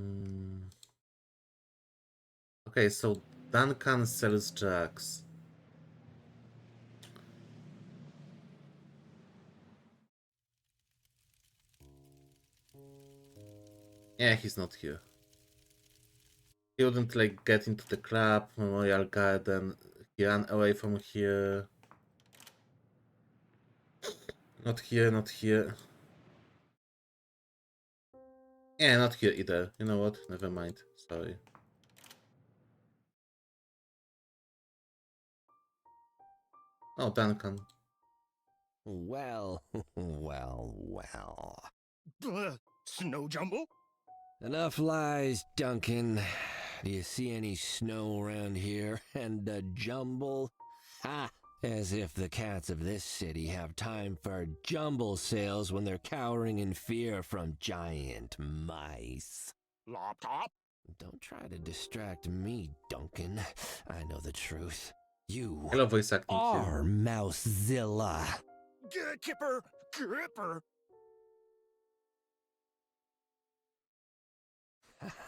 Mm. Okay, so Duncan sells drugs. Yeah, he's not here. He wouldn't like get into the club, Memorial Garden. He ran away from here. Not here, not here. Yeah, not here either. You know what? Never mind. Sorry. Oh, Duncan. Well, well. Snow jumble? Enough lies, Duncan. Do you see any snow around here? And a jumble? Ha! As if the cats of this city have time for jumble sales when they're cowering in fear from giant mice. Laptop? Don't try to distract me, Duncan. I know the truth. You Hello, voice acting here. are Mousezilla. Kipper! Kipper!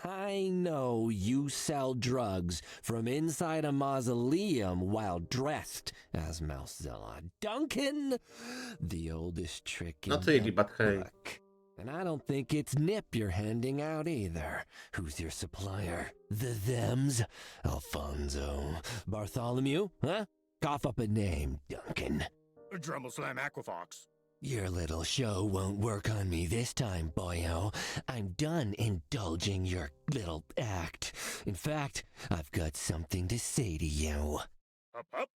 I know you sell drugs from inside a mausoleum while dressed as Mousezilla. Duncan, the oldest trick in Not really, the but hey. book. And I don't think it's Nip you're handing out either. Who's your supplier? The Thems? Alfonso? Bartholomew? Huh? Cough up a name, Duncan. Dremel Slam Aquafox. Your little show won't work on me this time, boyo. I'm done indulging your little act. In fact, I've got something to say to you. Up.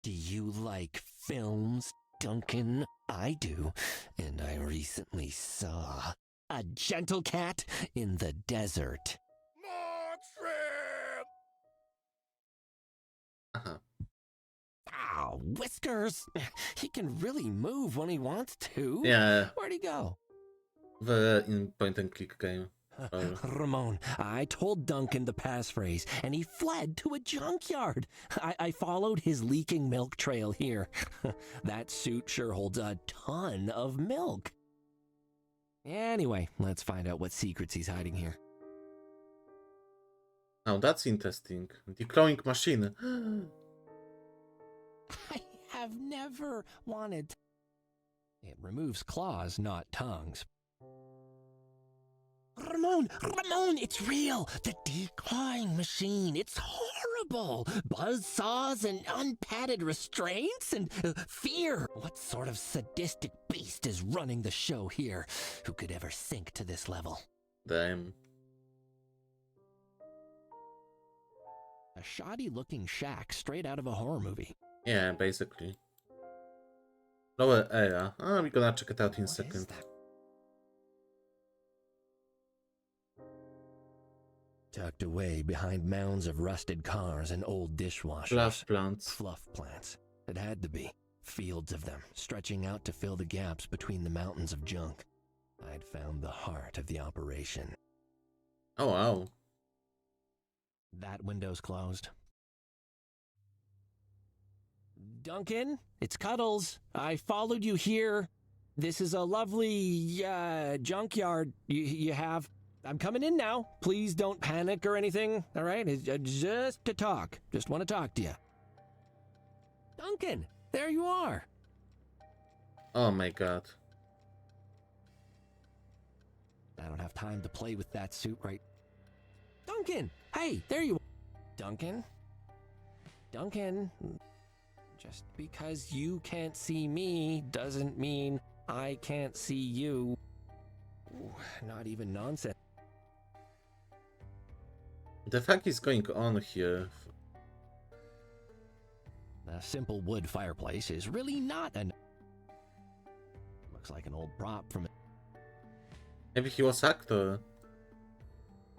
Do you like films, Duncan? I do, and I recently saw a gentle cat in the desert. More shrimp! Uh-huh. Ow, Whiskers! He can really move when he wants to. Yeah, Where'd he go? very in point and click game. Ramon, I told Duncan the passphrase, and he fled to a junkyard. I followed his leaking milk trail here. That suit sure holds a ton of milk. Anyway, let's find out what secrets he's hiding here. Now that's interesting. The clawing machine. I have never wanted... It removes claws, not tongues. Ramon, it's real! The declawing machine, it's horrible! Buzz saws and unpadded restraints and fear! What sort of sadistic beast is running the show here? Who could ever sink to this level? Damn. A shoddy-looking shack straight out of a horror movie. Yeah, basically. Lower area. We're gonna check it out in a What is second. that? Tucked away behind mounds of rusted cars and old dishwashers. Fluff plants. Fluff plants. It had to be. Fields of them, stretching out to fill the gaps between the mountains of junk. I'd found the heart of the operation. Oh, wow. That window's closed. Duncan, it's Cuddles. I followed you here. This is a lovely, junkyard you have. I'm coming in now. Please don't panic or anything, all right? It's just to talk. Just want to talk to you. Duncan, there you are. Oh my god. I don't have time to play with that suit right... Duncan! Hey, there you are. Duncan? Just because you can't see me doesn't mean I can't see you. Ooh, not even nonsense. The fuck is going on here? A simple wood fireplace is really not an... Looks like an old prop from... Maybe he was actor.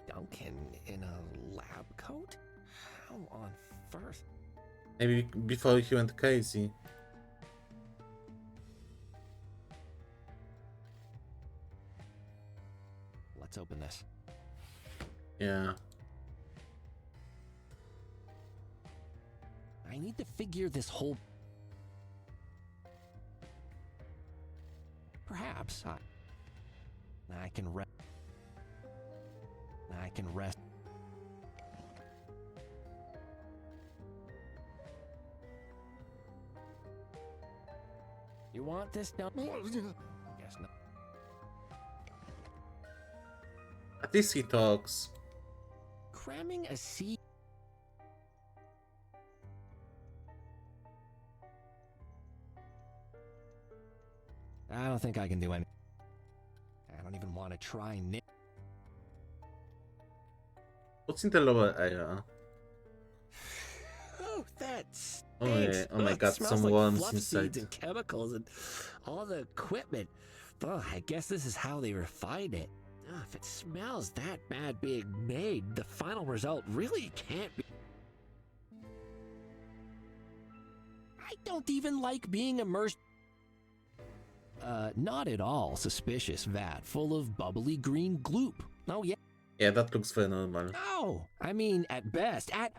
Duncan in a lab coat? How on earth? Maybe before he went crazy. Let's open this. Yeah. I need to figure this whole... Perhaps I I can rest. You want this done? Guess not. At least he talks. Cramming a seed. I don't think I can do any. I don't even want to try. What's in the lower area? Oh, that's. Oh yeah, oh my god, smells some like worms fluff inside. seeds and chemicals and all the equipment. Oh, I guess this is how they refine it. If it smells that bad being made, the final result really can't be. I don't even like being immersed. Not at all suspicious vat full of bubbly green gloop. Oh yeah. Yeah, that looks very normal. No, I mean at best, at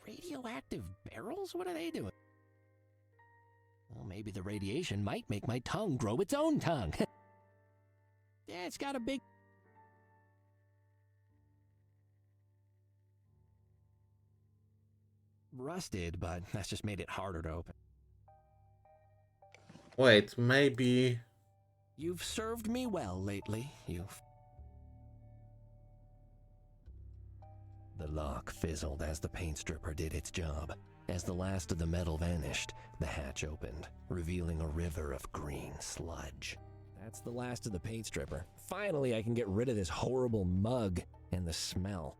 radioactive barrels? What are they doing? Well, maybe the radiation might make my tongue grow its own tongue. Yeah, it's got a big... Rusted, but that's just made it harder to open. Wait, maybe... You've served me well lately. The lock fizzled as the paint stripper did its job. As the last of the metal vanished, the hatch opened, revealing a river of green sludge. That's the last of the paint stripper. Finally, I can get rid of this horrible mug and the smell.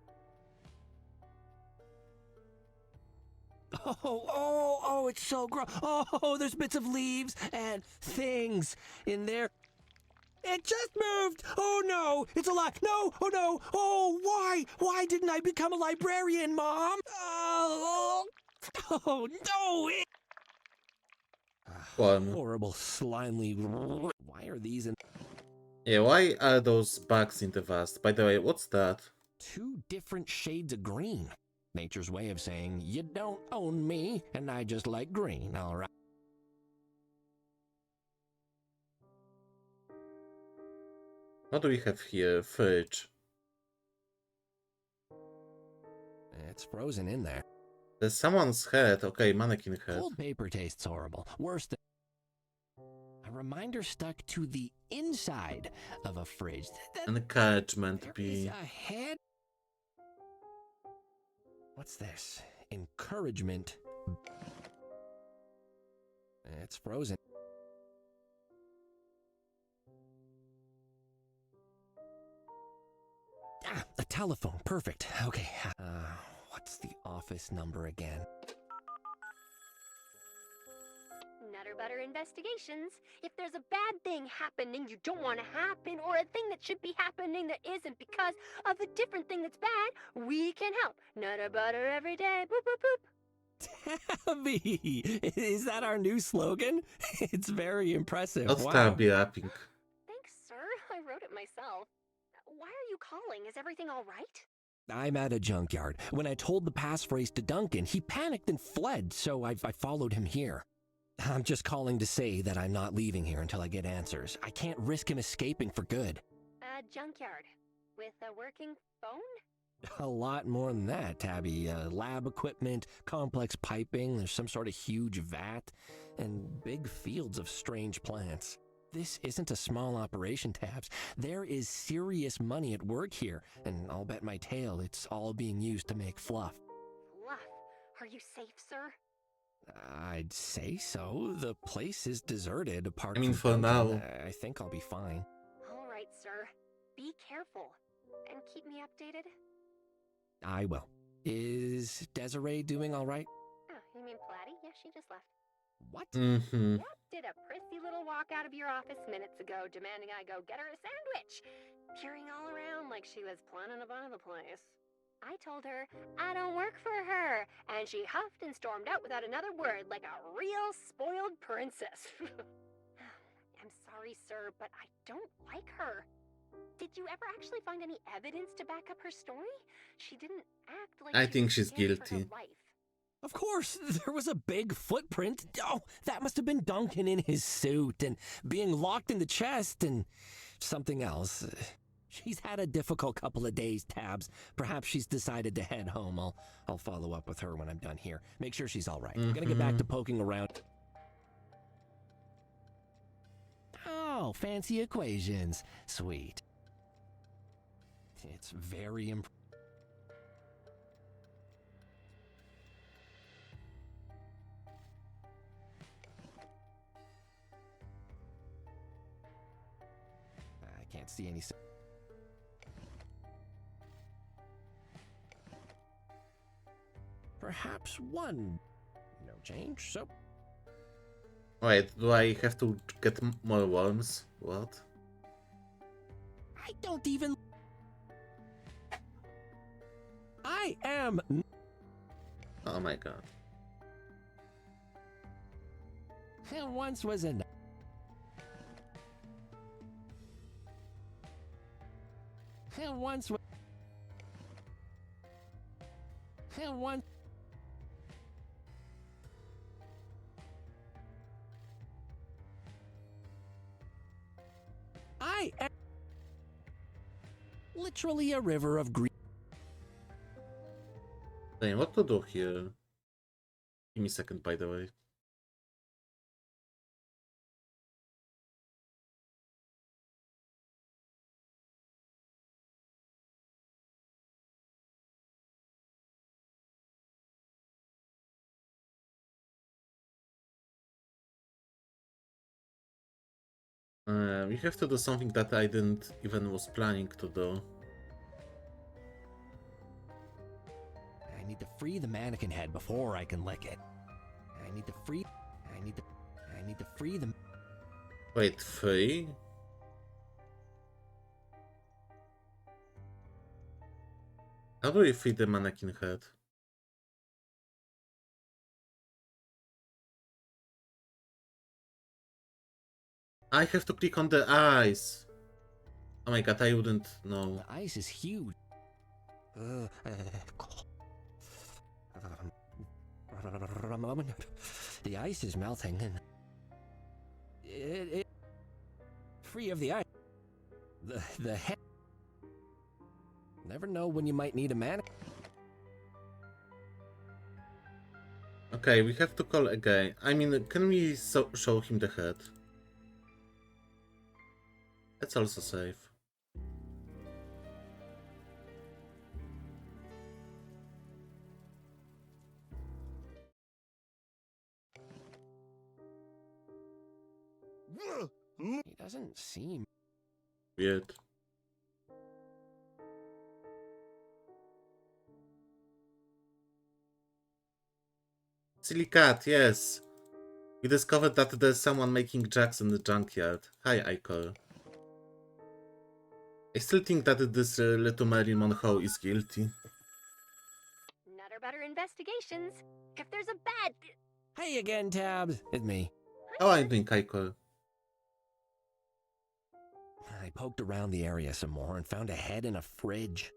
Oh, it's so gross. Oh, there's bits of leaves and things in there. It just moved! Oh no! It's alive! No! Oh no! Oh, why? Why didn't I become a librarian, Mom? Oh no! Horrible, slimy. Why are these in. Yeah, why are those bugs in the vast? By the way, what's that? 2 different shades of green. Nature's way of saying, you don't own me, and I just like green, alright. What do we have here? Fridge. It's frozen in there. There's someone's head. Okay, mannequin head. Cold paper tastes horrible. Worse than. A reminder stuck to the inside of a fridge. Encouragement There is be. a head. What's this? Encouragement. It's frozen. A telephone. Perfect. Okay. What's the office number again? Nutter Butter Investigations. If there's a bad thing happening you don't want to happen, or a thing that should be happening that isn't because of a different thing that's bad, we can help. Nutter Butter every day. Boop, boop, boop. Tabby! Is that our new slogan? It's very impressive. What's Wow. Tabby rapping? Thanks, sir. I wrote it myself. Why are you calling? Is everything all right? I'm at a junkyard. When I told the passphrase to Duncan, he panicked and fled, so I followed him here. I'm just calling to say that I'm not leaving here until I get answers. I can't risk him escaping for good. A junkyard. With a working phone? A lot more than that, Tabby. Lab equipment, complex piping, there's some sort of huge vat, and big fields of strange plants. This isn't a small operation, Tabs. There is serious money at work here, and I'll bet my tail it's all being used to make fluff. Fluff. Are you safe, sir? I'd say so. The place is deserted apart I mean, from for Duncan. now. I think I'll be fine. All right, sir. Be careful. And keep me updated. I will. Is Desiree doing all right? Oh, you mean Platty? Yeah, she just left. What? Mm-hmm. Yep, did a prissy little walk out of your office minutes ago, demanding I go get her a sandwich. Peering all around like she was planning to buy the place. I told her I don't work for her, and she huffed and stormed out without another word like a real spoiled princess. I'm sorry, sir, but I don't like her. Did you ever actually find any evidence to back up her story? She didn't act like I she think was she's scared for her guilty. life. Of course, there was a big footprint. Oh, that must have been Duncan in his suit and being locked in the chest and something else. She's had a difficult couple of days, Tabs. Perhaps she's decided to head home. I'll follow up with her when I'm done here. Make sure she's all right. I'm gonna get back to poking around. Oh, fancy equations. Sweet. It's very I can't see any. Perhaps one. No change, so. Wait, do I have to get more worms? What? I don't even. I am. Oh my god. There once was a. There once was. There once. I am literally a river of green. Damn, what to do here? Give me a second, by the way. We have to do something that I didn't even was planning to do. I need to free the mannequin head before I can lick it. I need to free. I need to free the. Wait, free? How do we free the mannequin head? I have to click on the eyes. Oh my god, I wouldn't know. The ice is huge. The ice is melting and it free of the ice. The head. Never know when you might need a mannequin. Okay, we have to call again. I mean, can we show him the head? That's also safe. He doesn't seem. Weird. Silly cat, yes. We discovered that there's someone making jacks in the junkyard. Hi, Icor. I still think that this little Marilyn Monroe is guilty. Nutter butter investigations. If there's a bad. Hey again, Tabs. It's me. How are you doing, Icor? I poked around the area some more and found a head in a fridge.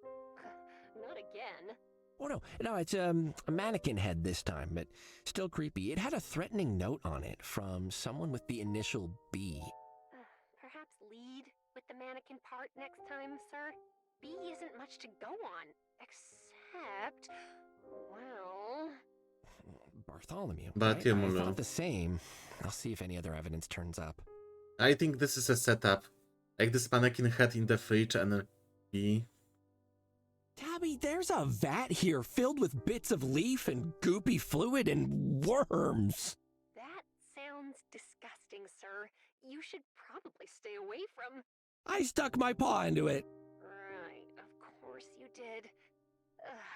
Not again. Oh no, it's a mannequin head this time, but still creepy. It had a threatening note on it from someone with the initial B. Perhaps lead with the mannequin part next time, sir? B isn't much to go on, except, well... Bartholomew. Bartholomew. I thought the same. I'll see if any other evidence turns up. I think this is a setup. Like this mannequin head in the fridge and a bee. Tabby, there's a vat here filled with bits of leaf and goopy fluid and worms. That sounds disgusting, sir. You should probably stay away from... I stuck my paw into it. Right, of course you did.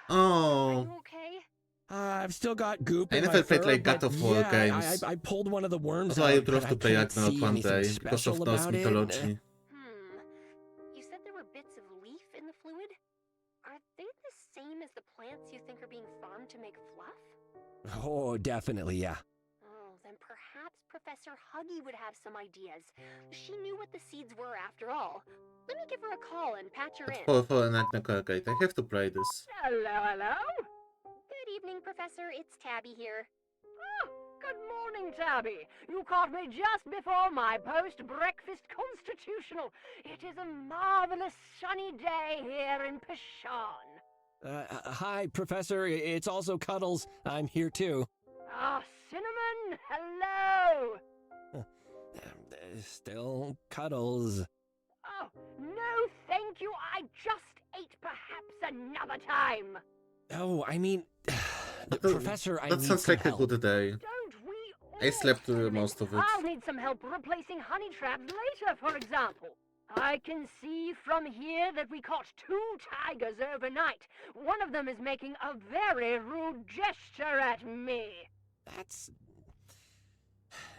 Oh. Are you okay? I've still got goop I in never my played fur, like God but of War yeah, games. I pulled one of the worms So out, I would but love to play can't Ragnarok see one anything day because of special Norse about it. mythology. You said there were bits of leaf in the fluid? Are they the same as the plants you think are being farmed to make fluff? Oh, definitely, yeah. Oh, then perhaps Professor Huggy would have some ideas. She knew what the seeds were after all. Let me give her a call and patch her in. For an Ragnarok guide, I have to play this. Hello. Good evening, Professor. It's Tabby here. Oh, Good morning, Tabby. You caught me just before my post-breakfast constitutional. It is a marvelous sunny day here in Pishon. Hi, Professor. It's also Cuddles. I'm here too. Ah, Cinnamon, hello. Still Cuddles. Oh, no thank you. I just ate perhaps another time. Oh, I mean, Professor, I That need sounds some like a help. good day. Don't we all, I slept through Cinnamon? most of it. I'll need some help replacing honey traps later, for example. I can see from here that we caught 2 tigers overnight. One of them is making a very rude gesture at me. That's...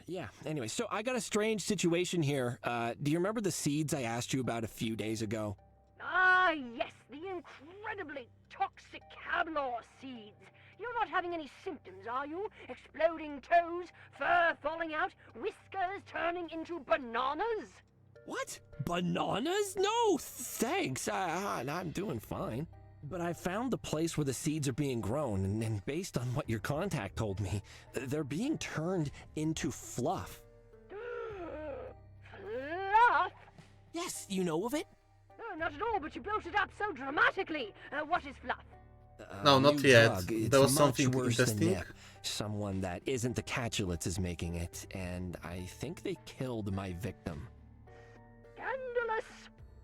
Yeah, anyway, so I got a strange situation here. Do you remember the seeds I asked you about a few days ago? Ah, yes, the incredibly toxic Cablor seeds. You're not having any symptoms, are you? Exploding toes, fur falling out, whiskers turning into bananas? What? Bananas? No, thanks. I'm doing fine. But I found the place where the seeds are being grown, and based on what your contact told me, they're being turned into fluff. Fluff? Yes, you know of it? Oh, not at all, but you built it up so dramatically. What is fluff? No, not New yet. drug. It's There was much something worse than interesting. nip. Someone that isn't the Catulets is making it, and I think they killed my victim. Scandalous.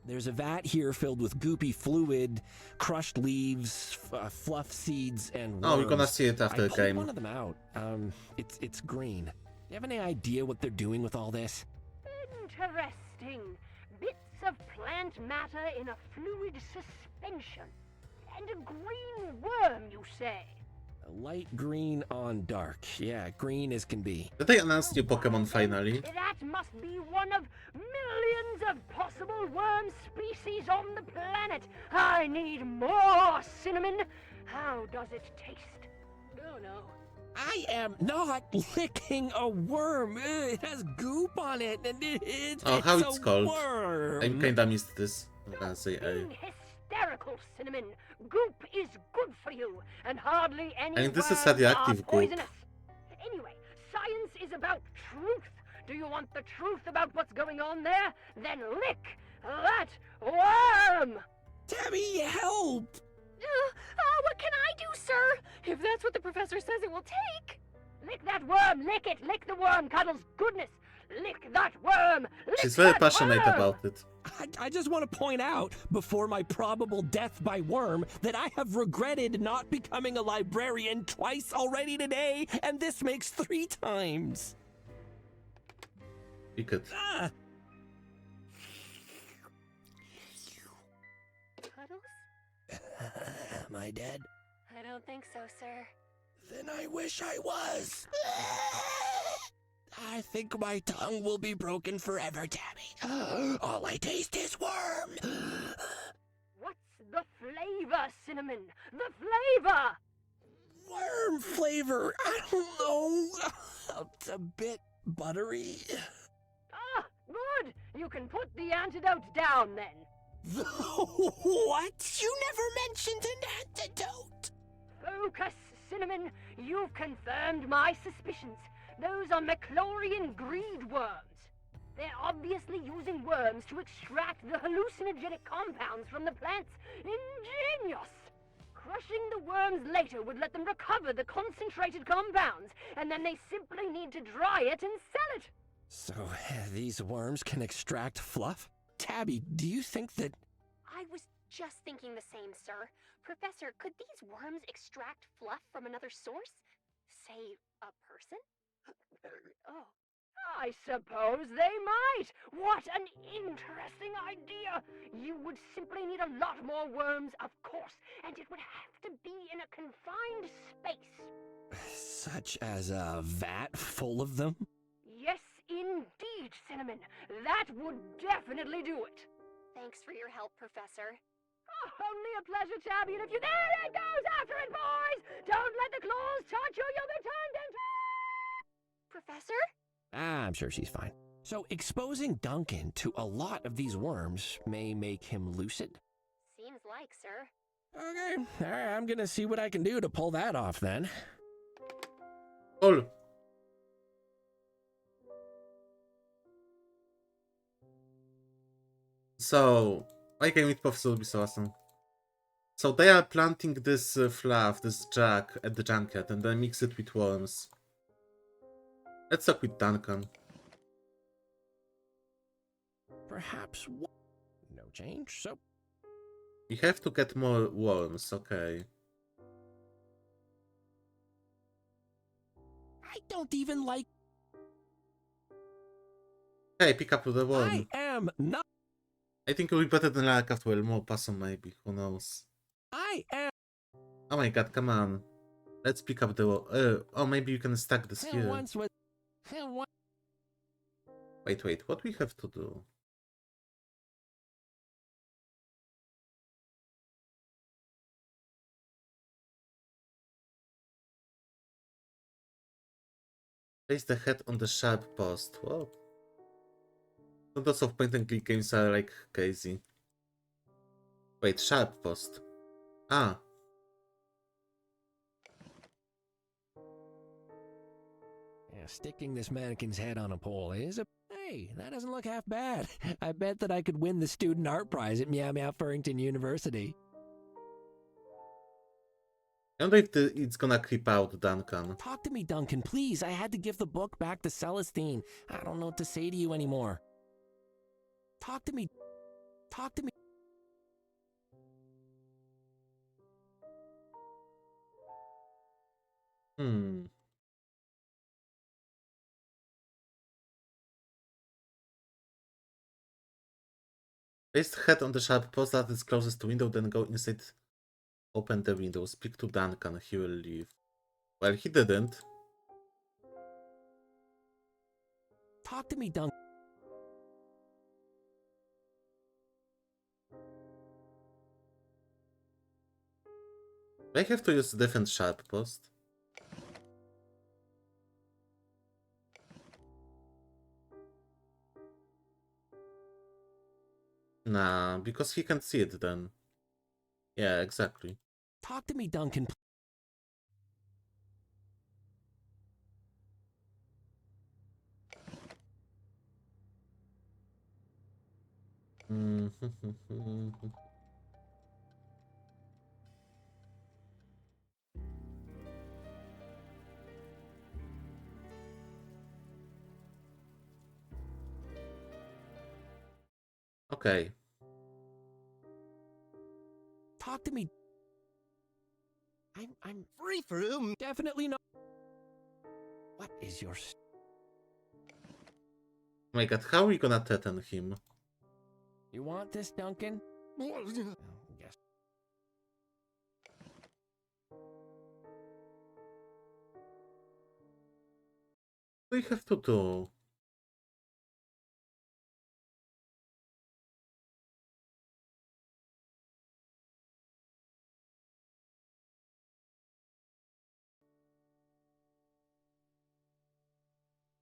There's a vat here filled with goopy fluid, crushed leaves, fluff seeds, and worms. Oh, you're gonna see it after I the pulled game. one of them out. It's green. Do you have any idea what they're doing with all this? Interesting. Bits of plant matter in a fluid suspension. And a green worm, you say? A light green on dark. Yeah, green as can be. Did they announce new Pokemon finally? That must be one of millions of possible worm species on the planet. I need more cinnamon. How does it taste? Oh no. I am not licking a worm. It has goop on it, and it's How it's it's a called? worm. I kinda missed this. I'm gonna say Being hysterical, Cinnamon. Goop is good for you, and hardly any I mean, this is worms radioactive are goop. poisonous. Anyway, science is about truth. Do you want the truth about what's going on there? Then lick that worm! Tabby, help! What can I do, sir? If that's what the professor says it will take. Lick that worm, lick it, lick the worm, Cuddles. Goodness, lick that worm, lick She's very that passionate worm. about it. I just want to point out, before my probable death by worm, that I have regretted not becoming a librarian twice already today, and this makes 3 times. You could. Ah! Cuddles? Am I dead? I don't think so, sir. Then I wish I was. I think my tongue will be broken forever, Tabby. All I taste is worm. What's the flavor, Cinnamon? The flavor! Worm flavor. I don't know. It's a bit buttery. Ah, good. You can put the antidote down then. What? You never mentioned an antidote. Focus, Cinnamon. You've confirmed my suspicions. Those are McClorian greed worms. They're obviously using worms to extract the hallucinogenic compounds from the plants. Ingenious! Crushing the worms later would let them recover the concentrated compounds, and then they simply need to dry it and sell it. So, these worms can extract fluff? Tabby, do you think that... I was just thinking the same, sir. Professor, could these worms extract fluff from another source? Say, a person? Oh. I suppose they might. What an interesting idea. You would simply need a lot more worms, of course, and it would have to be in a confined space. Such as a vat full of them? Yes, indeed, Cinnamon. That would definitely do it. Thanks for your help, Professor. Oh, only a pleasure, Tabby, and if you... There it goes! After it, boys! Don't let the claws touch you, you'll be turned into... Professor? I'm sure she's fine. So, exposing Duncan to a lot of these worms may make him lucid? Seems like, sir. Okay, all right, I'm gonna see what I can do to pull that off then. Cool. So, why can meet Professor would be so awesome? So they are planting this fluff, this jack at the junket, and then mix it with worms. Let's talk with Duncan. Perhaps no change, so We have to get more worms, okay. I don't even like. Hey, pick up the worm. I am not. I think it'll be better than Larcraft, well, more possum maybe, who knows. I am. Oh my god, come on. Let's pick up the worm. Oh, maybe you can stack this here. Once was. Wait, what we have to do? Place the head on the sharp post. Whoa. Lots of point and click games are like crazy. Wait, sharp post. Ah. Yeah, sticking this mannequin's head on a pole is a. Hey, that doesn't look half bad. I bet that I could win the student art prize at Meow Meow Furrington University. I wonder if it's gonna creep out Duncan. Talk to me, Duncan, please. I had to give the book back to Celestine. I don't know what to say to you anymore. Talk to me. Talk to me. Place the head on the sharp post that is closest to window, then go inside. Open the window. Speak to Duncan. He will leave. Well, he didn't. Talk to me, Duncan. I have to use a different sharp post. Nah, because he can't see it then. Yeah, exactly. Talk to me, Duncan. Okay. Talk to me. I'm free for him. Definitely not. What is your... Oh my god, how are we gonna threaten him? You want this, Duncan? Yes. What do we have to do?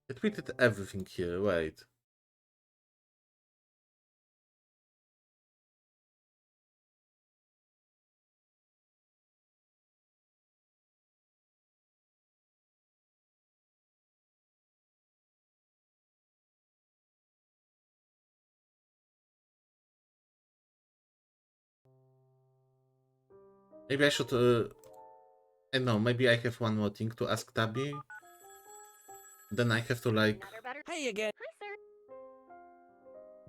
I tweeted everything here, wait. Maybe I should, I don't know, maybe I have one more thing to ask Tabby. Then I have to like... Hey again. Hi, sir.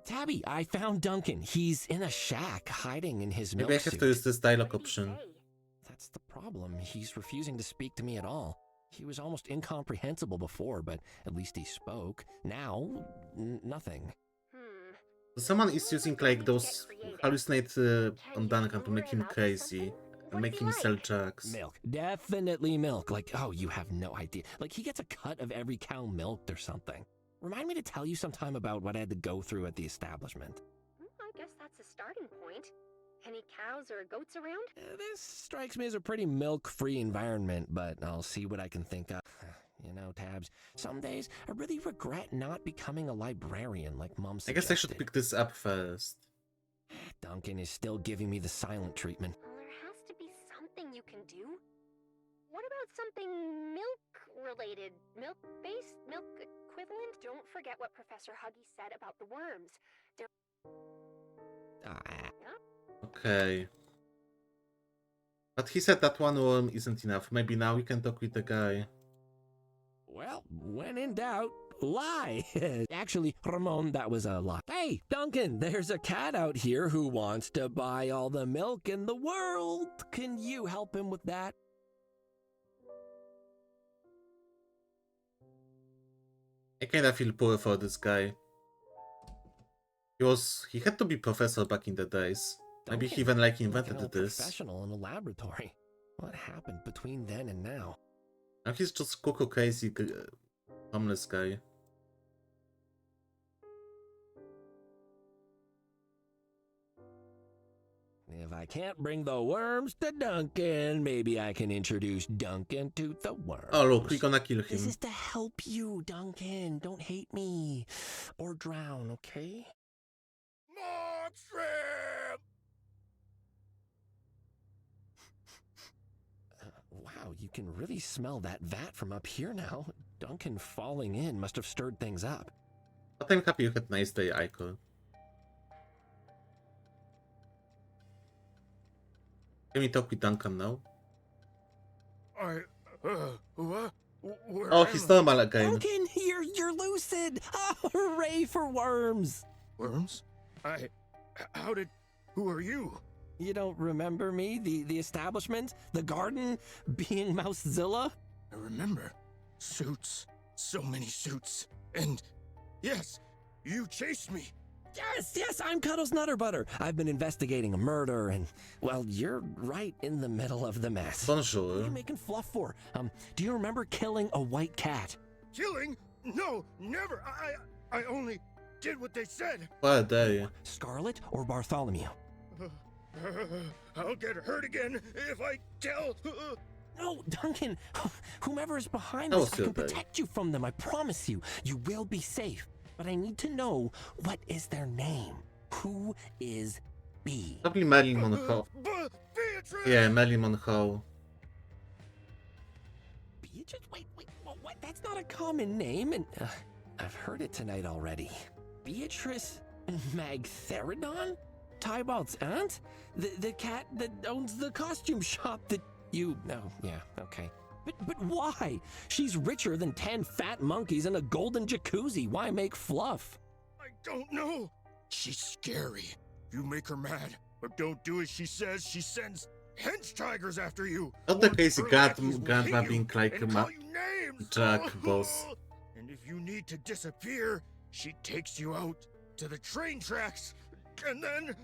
Tabby, I found Duncan. He's in a shack, hiding in his milk Maybe I have suit. to use this dialogue What did he option. say? That's the problem. He's refusing to speak to me at all. He was almost incomprehensible before, but at least he spoke. Now, nothing. Someone is using like those hallucinate on Duncan to make him crazy and make him sell drugs. Milk. Definitely milk. Like, oh, you have no idea. Like, he gets a cut of every cow milked or something. Remind me to tell you sometime about what I had to go through at the establishment. I guess that's a starting point. Any cows or goats around? This strikes me as a pretty milk-free environment, but I'll see what I can think of. You know, Tabs, some days I really regret not becoming a librarian like Mom I suggested. guess I should pick this up first. Duncan is still giving me the silent treatment. Well, there has to be something you can do. What about something milk-related? Milk-based? Milk equivalent? Don't forget what Professor Huggy said about the worms. Ah, Okay. But he said that one worm isn't enough. Maybe now we can talk with the guy. well, when in doubt, lie. Actually, Ramon, that was a lie. Hey, Duncan, there's a cat out here who wants to buy all the milk in the world. Can you help him with that? I kinda feel poor for this guy. He had to be professor back in the days. Maybe he even like Duncan, like an invented old this. professional in a laboratory. What happened between then and now? Now he's just cuckoo crazy homeless guy. If I can't bring the worms to Duncan, maybe I can introduce Duncan to the worms. Oh look, we're gonna kill This him. is to help you, Duncan. Don't hate me. Or drown, okay? More shrimp! Wow, you can really smell that vat from up here now. Duncan falling in must have stirred things up. But I'm happy you had a nice day, Aiko. Can we talk with Duncan now? What? Where Oh, am he's I? normal again. Duncan, you're lucid! Oh, hooray for worms! Worms? Who are you? You don't remember me? The establishment? The garden? Being Mousezilla? I remember. Suits. So many suits. And yes, you chased me. Yes, I'm Cuddles Nutterbutter. I've been investigating a murder and, well, you're right in the middle of the mess. What are Bonjour. you making fluff for? Do you remember killing a white cat? Killing? No, never. I only did what they said. What a day. Scarlet or Bartholomew? I'll get hurt again if I tell. No, Duncan, whomever is behind That this, was I your can day. protect you from them, I promise you. You will be safe. But I need to know, what is their name? Who is B? Probably Marilyn Monroe. Beatrice! Yeah, Marilyn Monroe. Beatrice? Wait, what? That's not a common name, and I've heard it tonight already. Beatrice Magtheridon? Tybalt's aunt? The cat that owns the costume shop that you... Oh, yeah, okay. But why? She's richer than 10 fat monkeys and a golden jacuzzi. Why make fluff? I don't know. She's scary. You make her mad, or don't do as she says. She sends hench tigers after you. Not the Or crazy her grandma lackeys will hit you being like and call you names. Jack boss. And if you need to disappear, she takes you out to the train tracks, and then.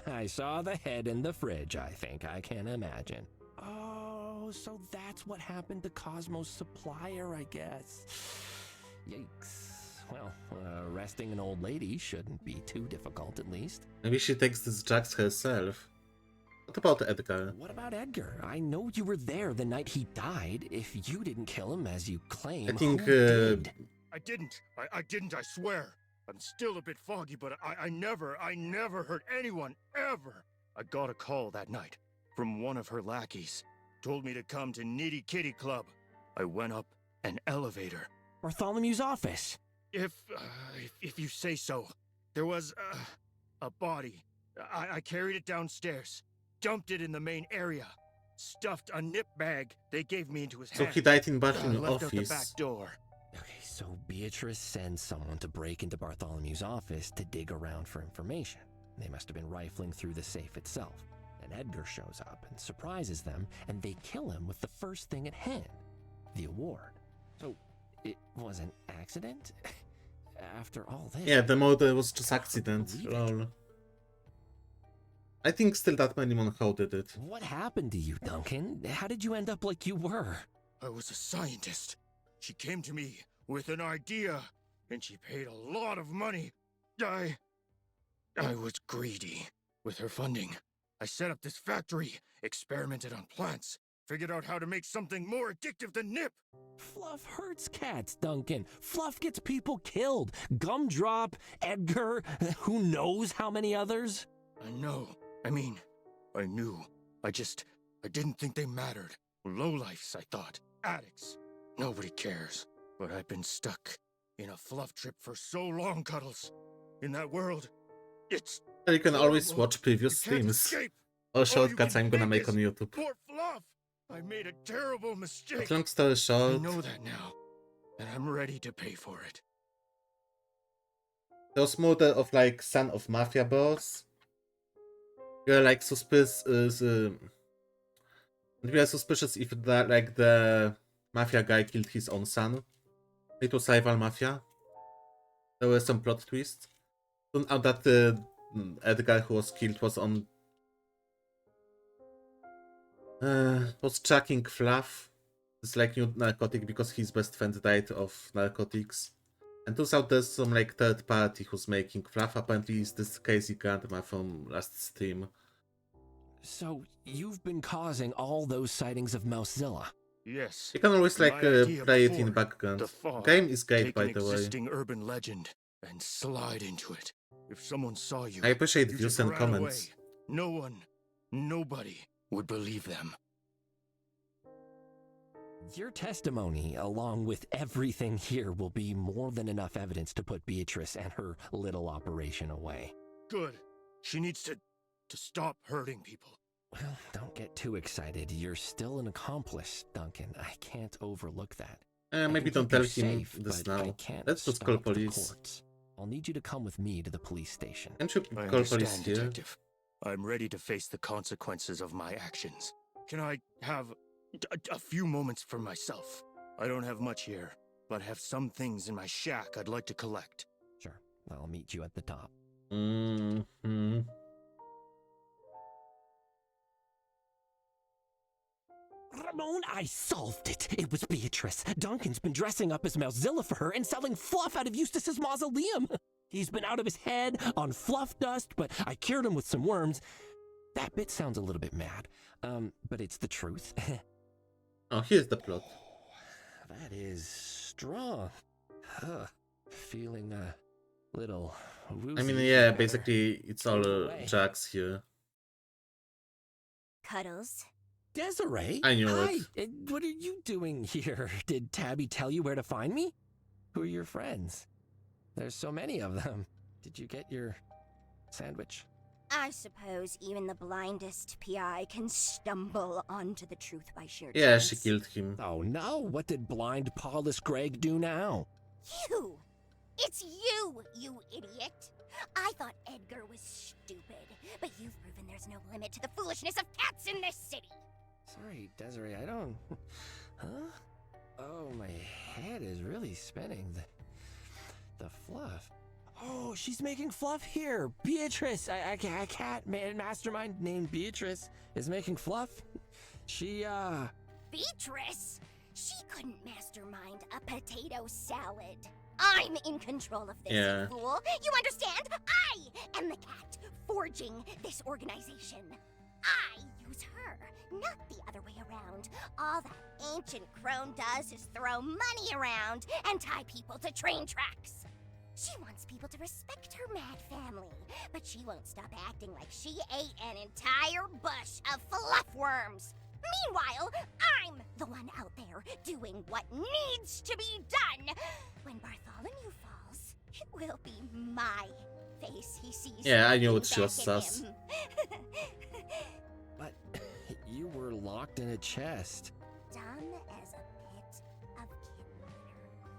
I saw the head in the fridge, I think. I can imagine. Oh, so that's what happened to Cosmo's supplier, I guess. Yikes. Well, arresting an old lady shouldn't be too difficult, at least. Maybe she takes these jacks herself. What about Edgar? What about Edgar? I know you were there the night he died. If you didn't kill him, as you claim, I think, who did? I didn't. I didn't, I swear. I'm still a bit foggy, but I never hurt anyone, ever. I got a call that night from one of her lackeys. Told me to come to Nitty Kitty Club. I went up an elevator. Bartholomew's office. If you say so. There was a body. I carried it downstairs, dumped it in the main area, stuffed a nip bag they gave me into his So hand. he died in I Bartholomew's left out the office. back door. Okay, so Beatrice sends someone to break into Bartholomew's office to dig around for information. They must have been rifling through the safe itself. Then Edgar shows up and surprises them, and they kill him with the first thing at hand, the award. So, it was an accident? After all this... Yeah, the murder was just I accident. believe it. Lol. I think still that Marilyn Monroe did it. What happened to you, Duncan? How did you end up like you were? I was a scientist. She came to me with an idea, and she paid a lot of money. I was greedy with her funding. I set up this factory, experimented on plants, figured out how to make something more addictive than nip. Fluff hurts cats, Duncan. Fluff gets people killed. Gumdrop, Edgar, who knows how many others? I know. I knew. I didn't think they mattered. Lowlifes, I thought. Addicts. Nobody cares. But I've been stuck in a fluff trip for so long, Cuddles. In that world, it's And you can always Horrible. watch previous You can't streams. escape. All All you shortcuts can I'm gonna think make is on YouTube. more fluff. I made a terrible mistake. But long story I short, know that now, and I'm ready to pay for it. those model of like son of mafia boss. You're like suspicious. We are suspicious if the mafia guy killed his own son. It was rival mafia. There were some plot twists. Turned out that Edgar who was killed was on was tracking Fluff. It's like new narcotic because his best friend died of narcotics. And turns out there's some like third party who's making Fluff. Apparently is this crazy grandma from last stream. So, you've been causing all those sightings of Mousezilla. Yes. You can always like My idea play it in before, background. the fog. Game is great, Take by an the way. existing urban legend and slide into it. If someone saw you, I appreciate you views just and ran comments. away. No one, nobody would believe them. Your testimony, along with everything here, will be more than enough evidence to put Beatrice and her little operation away. Good. She needs to stop hurting people. Well, don't get too excited. You're still an accomplice, Duncan. I can't overlook that. I Maybe can don't keep tell you him safe, this but I now. can't Let's just call stop the police. courts. I'll need you to come with me to the police station. Can't you I call police understand, here? Detective. I'm ready to face the consequences of my actions. Can I have a few moments for myself? I don't have much here, but I have some things in my shack I'd like to collect. Sure, I'll meet you at the top. Mm-hmm. Ramon, I solved it. It was Beatrice. Duncan's been dressing up as Mousezilla for her and selling fluff out of Eustace's mausoleum. He's been out of his head on fluff dust, but I cured him with some worms. That bit sounds a little bit mad, but it's the truth. Oh, here's the plot. That is strong. Feeling a little woozy. I mean, yeah, basically it's all Jax here. Cuddles. Desiree? I knew Hi. it. What are you doing here? Did Tabby tell you where to find me? Who are your friends? There's so many of them. Did you get your sandwich? I suppose even the blindest PI can stumble onto the truth by sheer Yeah, chance. she killed him. Oh no, what did blind Paulus Gregg do now? You! It's you, you idiot! I thought Edgar was stupid, but you've proven there's no limit to the foolishness of cats in this city! Sorry, Desiree, I don't... Huh? Oh, my head is really spinning. The fluff. Oh, she's making fluff here. Beatrice, a cat mastermind named Beatrice is making fluff. She, Beatrice? She couldn't mastermind a potato salad. I'm in control of this, Yeah. you fool. You understand? I am the cat forging this organization. I use her, not the other way around. All that ancient crone does is throw money around and tie people to train tracks. She wants people to respect her mad family, but she won't stop acting like she ate an entire bush of fluffworms. Meanwhile, I'm the one out there doing what needs to be done. When Bartholomew falls, it will be my face he sees. Yeah, I knew looking it was back at sus. him. but you were locked in a chest. Dumb as a pit of kid litter.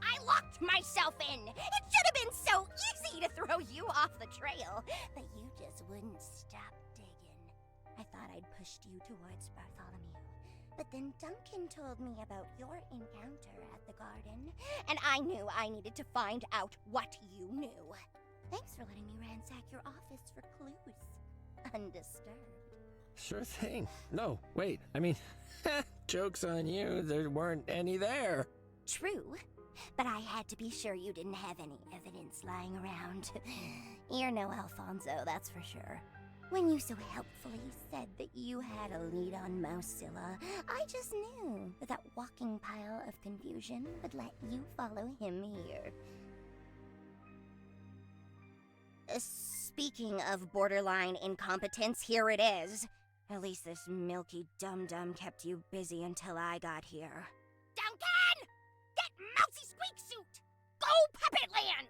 I locked myself in. It should have been so easy to throw you off the trail, but you just wouldn't stop digging. I thought I'd pushed you towards Bartholomew, but then Duncan told me about your encounter at the garden, and I knew I needed to find out what you knew. Thanks for letting me ransack your office for clues. Undisturbed. Sure thing. No, wait, I mean, joke's on you, there weren't any there. True, but I had to be sure you didn't have any evidence lying around. You're no Alfonso, that's for sure. When you so helpfully said that you had a lead on Mousezilla, I just knew that that walking pile of confusion would let you follow him here. Speaking of borderline incompetence, here it is. At least this milky dum-dum kept you busy until I got here. Duncan! That mousy squeak suit! Go Puppet Land!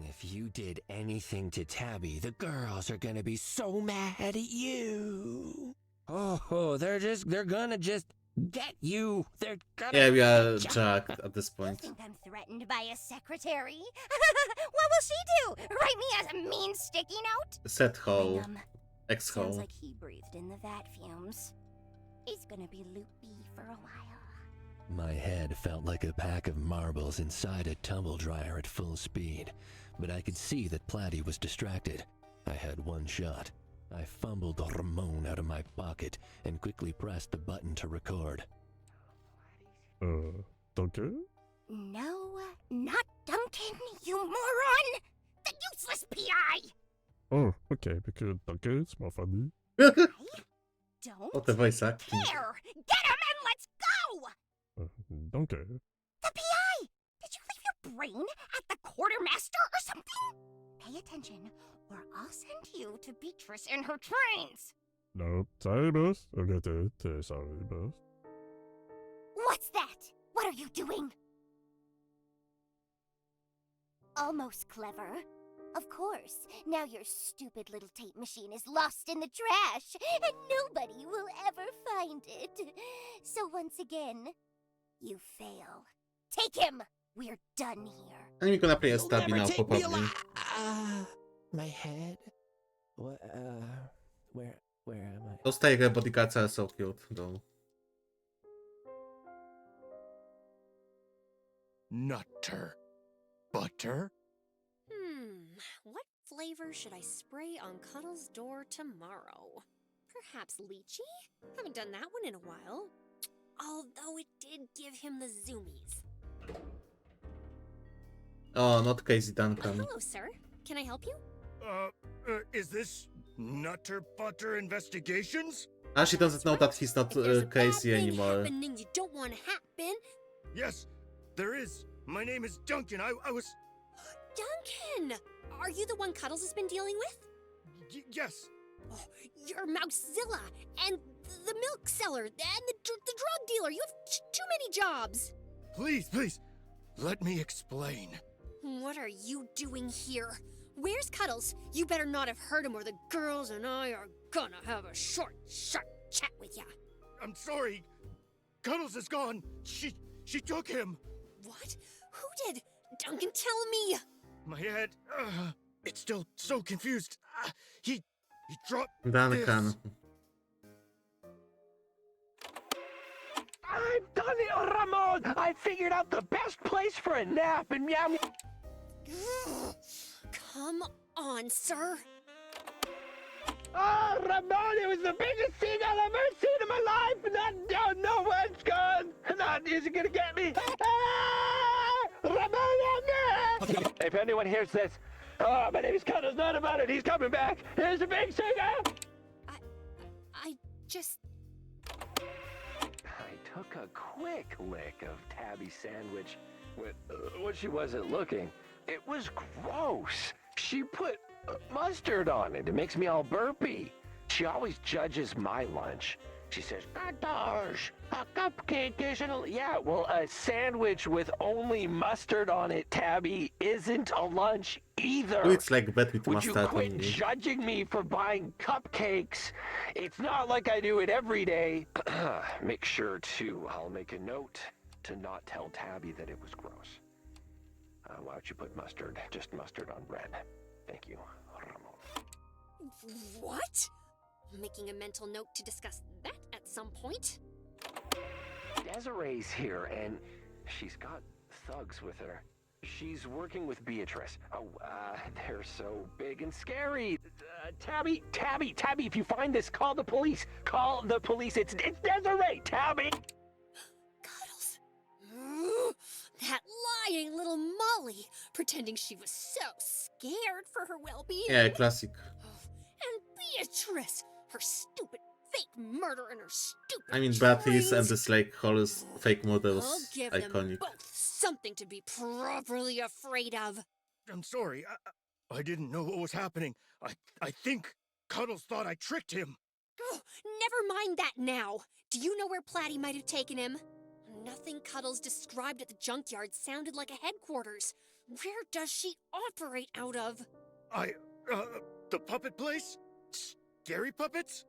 If you did anything to Tabby, the girls are gonna be so mad at you. Oh, they're gonna just get you. They're gonna Yeah, we are get ya. jacked at this You point. think I'm threatened by a secretary? What will she do? Write me as a mean sticky note? Set hoe. Sounds Ex-hoe. like he breathed in the vat fumes. He's gonna be loopy for a while. My head felt like a pack of marbles inside a tumble dryer at full speed, but I could see that Platy was distracted. I had one shot. I fumbled the Ramon out of my pocket and quickly pressed the button to record. Duncan? No, not Duncan, you moron! The useless PI! Oh, okay, because Duncan's more funny. Don't What the voice acting. care! Get him and let's go! Duncan? The PI! Did you leave your brain at the quartermaster or something? Pay attention, or I'll send you to Beatrice in her trains. No, sorry, boss. Okay, sorry, boss. What's that? What are you doing? Almost clever. Of course, now your stupid little tape machine is lost in the trash, and nobody will ever find it. So once again, you fail. Take him! We're done here. I'm gonna play as You'll Tabby never now, take me probably. my head? What, where am I? Those tiger bodyguards are so cute, though. Nutter. Butter? What flavor should I spray on Cuddle's door tomorrow? Perhaps lychee? Haven't done that one in a while. Although it did give him the zoomies. Oh, not Casey Oh, Duncan. hello, sir. Can I help you? Is this Nutter Butter Investigations? Ah, she doesn't know that he's not If there's a bad Casey thing anymore. happening you don't want to happen. Yes, there is. My name is Duncan. I was... Duncan! Are you the one Cuddles has been dealing with? yes. Oh, you're Mousezilla, and the milk seller, and the drug dealer. You have too many jobs. Please, let me explain. What are you doing here? Where's Cuddles? You better not have heard him or the girls and I are gonna have a short, sharp chat with ya. I'm sorry. Cuddles is gone. She took him. What? Who did? Duncan, tell me! My head, it's still so confused. He dropped Duncan. this. I've done it, Ramon! I figured out the best place for a nap and meow. Come on, sir. Oh, Ramon, it was the biggest thing I've ever seen in my life, and that no one's gone. That isn't gonna get me. Ah! Ramon, if anyone hears this, my name is Cuddles, not about it. He's coming back. Here's a big singer. I just... I took a quick lick of Tabby's sandwich when she wasn't looking. It was gross. She put mustard on it. It makes me all burpy. She always judges my lunch. She says, "Gosh, a cupcake isn't." Yeah, well, a sandwich with only mustard on it, Tabby, isn't a lunch either. Oh, it's like bread with Would you mustard quit only. judging me for buying cupcakes? It's not like I do it every day. Make sure to, I'll make a note to not tell Tabby that it was gross. Why don't you put mustard, just mustard on bread? Thank you, Ramon. What? Making a mental note to discuss that at some point. Desiree's here, and she's got thugs with her. She's working with Beatrice. Oh, they're so big and scary. Tabby, if you find this, call the police. Call the police. It's Desiree, Tabby. Cuddles. That lying little Molly, pretending she was so scared for her well-being. Yeah, classic. And Beatrice, her stupid fake murder and her stupid I mean, Beatrice and trains. this like whole fake murder I'll was give them iconic. both something to be properly afraid of. I'm sorry. I didn't know what was happening. I think Cuddles thought I tricked him. Oh, never mind that now. Do you know where Platy might have taken him? Nothing Cuddles described at the junkyard sounded like a headquarters. Where does she operate out of? The puppet place? Scary puppets?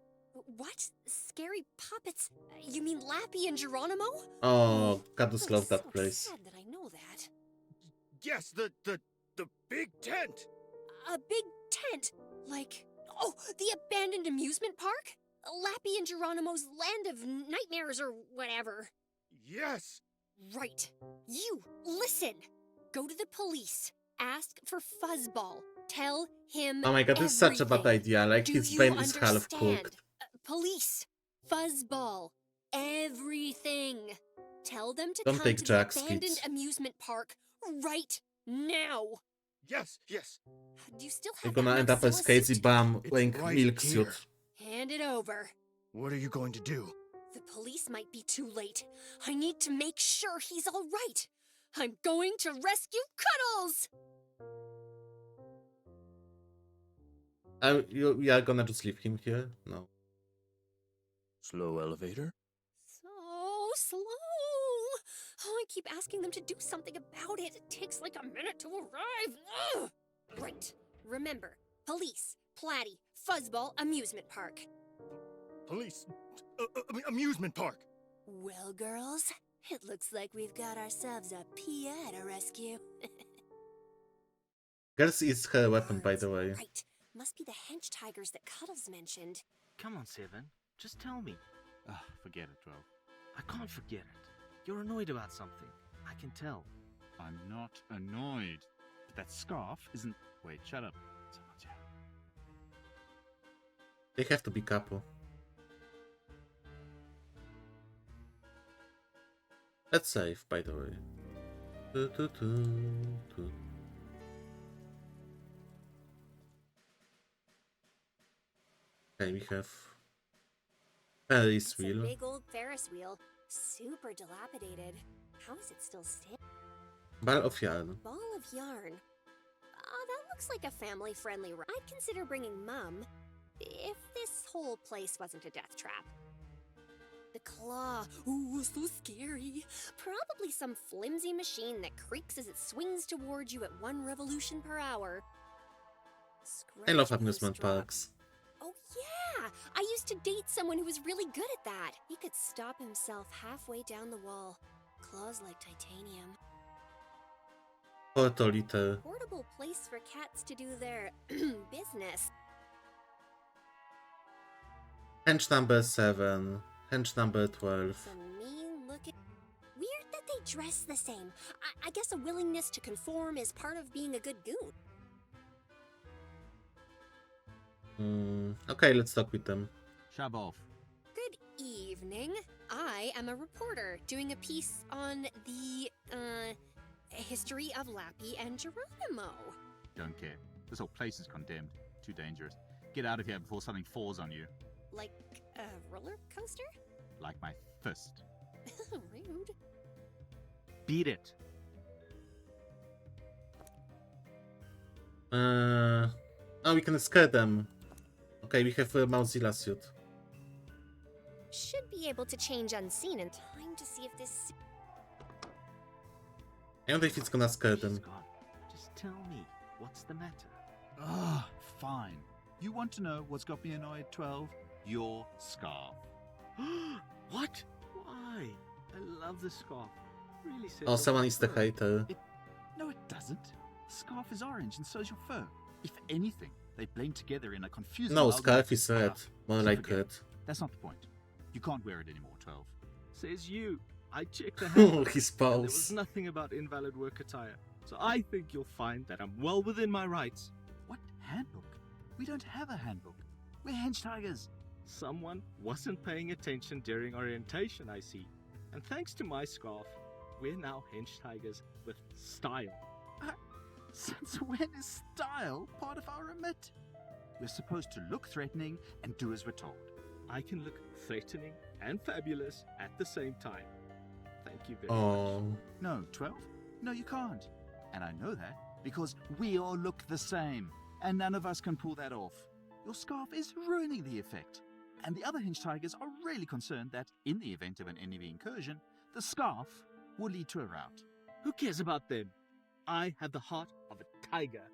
What? Scary puppets? You mean Lappy and Geronimo? Oh, Cadus I'm love so that place. sad that I know that. Yes, the big tent. A big tent? Like, oh, the abandoned amusement park? Lappy and Geronimo's land of nightmares or whatever. Yes. Right. You, listen. Go to the police. Ask for Fuzzball. Tell him Oh my god, this is such a bad everything. idea. Like, Do his you brain is half understand? cooked. Police. Fuzzball. Everything. Tell them to Don't come take to Jack's the abandoned kids. amusement park right now. Yes, yes. Do you still You're have gonna that end up as Maxilla Casey suit? Bam It's wearing right milk here. suit. Hand it over. What are you going to do? The police might be too late. I need to make sure he's all right. I'm going to rescue Cuddles! We are gonna just leave him here? No. Slow elevator? So slow. Oh, I keep asking them to do something about it. It takes like a minute to arrive. Ugh. Right. Remember, police, Platty, Fuzzball, amusement park. Police. Amusement park. Well, girls, it looks like we've got ourselves a PI to rescue. Girls is her weapon, by the way. Right. Must be the hench tigers that Cuddles mentioned. Come on, Seven. Just tell me. Forget it, 12. I can't forget it. You're annoyed about something. I can tell. I'm not annoyed. But that scarf isn't... Wait, shut up. Someone's here. They have to be couple. Let's save, by the way. Okay, we have Ferris It's a wheel. big old Ferris wheel. Super dilapidated. How is it still standing? Ball of yarn. Ball of yarn. Oh, that looks like a family-friendly ride. I'd consider bringing Mum if this whole place wasn't a death trap. The claw. Ooh, so scary. Probably some flimsy machine that creaks as it swings towards you at 1 revolution per hour. I love Scratch amusement post drop. parks. Oh yeah! I used to date someone who was really good at that. He could stop himself halfway down the wall. Claws like titanium. Portolito. Portable place for cats to do their business. Hench number 7. Hench number 12. It's a mean looking. Weird that they dress the same. I guess a willingness to conform is part of being a good goon. Okay, let's talk with them. Shove off. Good evening. I am a reporter doing a piece on the, history of Lappy and Geronimo. Don't care. This whole place is condemned. Too dangerous. Get out of here before something falls on you. Like a roller coaster? Like my fist. Rude. Beat it. Oh, we can scare them. Okay, we have a Mozilla suit. Should be able to change unseen in time to see if this. I wonder if it's gonna scare She's them. gone. Just tell me, what's the matter? Fine. You want to know what's got me annoyed, 12? Your scarf. What? Why? I love the scarf. Really says Oh, a someone lot is the for her. hater. No, it doesn't. The scarf is orange and so's your fur. If anything, they blend together in a confusing... No, amalgam. scarf is red. More So like forget red. it. That's not the point. You can't wear it anymore, 12. Says you. I checked the Oh, handbook. his and there was pose. nothing about invalid work attire. So I think you'll find that I'm well within my rights. What handbook? We don't have a handbook. We're hench tigers. Someone wasn't paying attention during orientation, I see. And thanks to my scarf, we're now hench tigers with style. Since when is style part of our remit? We're supposed to look threatening and do as we're told. I can look threatening and fabulous at the same time. Thank you very much. Oh. No, 12? No, you can't. And I know that because we all look the same, and none of us can pull that off. Your scarf is ruining the effect. And the other hench tigers are really concerned that, in the event of an enemy incursion, the scarf will lead to a rout. Who cares about them? I have the heart of a tiger.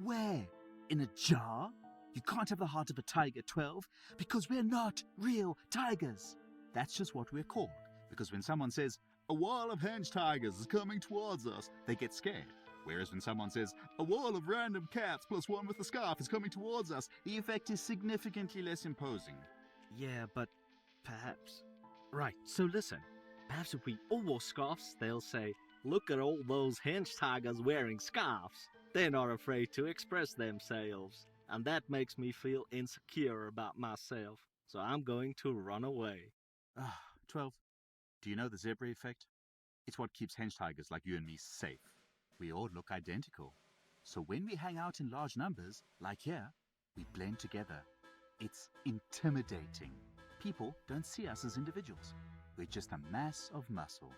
Where? In a jar? You can't have the heart of a tiger, 12, because we're not real tigers. That's just what we're called, because when someone says, a wall of henge tigers is coming towards us, they get scared. Whereas when someone says, a wall of random cats plus one with a scarf is coming towards us, the effect is significantly less imposing. Yeah, but perhaps... Right, so listen. Perhaps if we all wore scarves, they'll say, look at all those henge tigers wearing scarves. They're not afraid to express themselves. And that makes me feel insecure about myself. So I'm going to run away. 12. Do you know the zebra effect? It's what keeps henge tigers like you and me safe. We all look identical. So when we hang out in large numbers, like here, we blend together. It's intimidating. People don't see us as individuals. We're just a mass of muscle.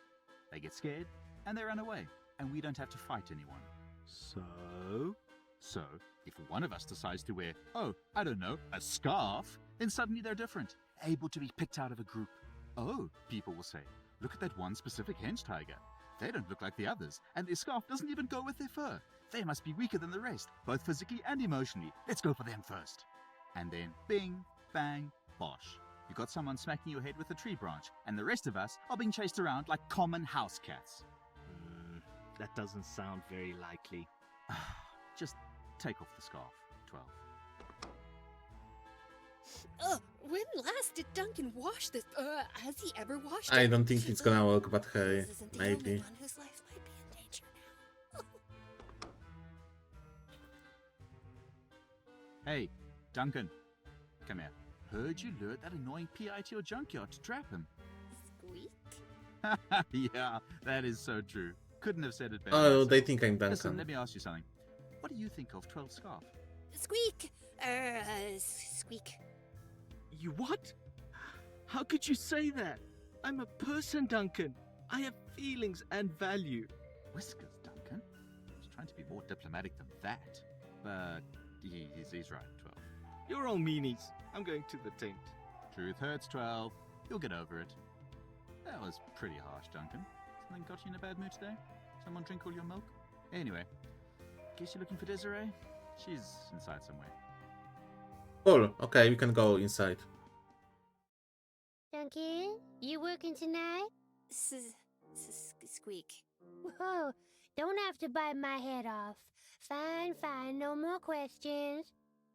They get scared, and they run away, and we don't have to fight anyone. So, if one of us decides to wear, I don't know, a scarf, then suddenly they're different, able to be picked out of a group. Oh, people will say, look at that one specific henge tiger. They don't look like the others, and their scarf doesn't even go with their fur. They must be weaker than the rest, both physically and emotionally. Let's go for them first. And then, bing, bang, bosh. You got someone smacking your head with a tree branch, and the rest of us are being chased around like common house cats. That doesn't sound very likely. Just take off the scarf, 12. When last did Duncan wash this? Has he ever washed I it? don't think it's gonna work, but hey, This isn't the only maybe. one whose life might be in danger now. Hey, Duncan, come here. Heard you lured that annoying PI to your junkyard to trap him. Squeak? Yeah, that is so true. Couldn't have said it better. Oh, myself. they think I'm Listen, Duncan. let me ask you something. What do you think of 12 Scarf? Squeak! Squeak. You what? How could you say that? I'm a person, Duncan. I have feelings and value. Whiskers, Duncan? I was trying to be more diplomatic than that. But he's right, 12. You're all meanies. I'm going to the tent. Truth hurts, 12. You'll get over it. That was pretty harsh, Duncan. Something got you in a bad mood today? Someone drink all your milk? Anyway, guess you're looking for Desiree? She's inside somewhere. Cool. Okay, we can go inside. Duncan, you working tonight? Squeak. Whoa, don't have to bite my head off. Fine, no more questions.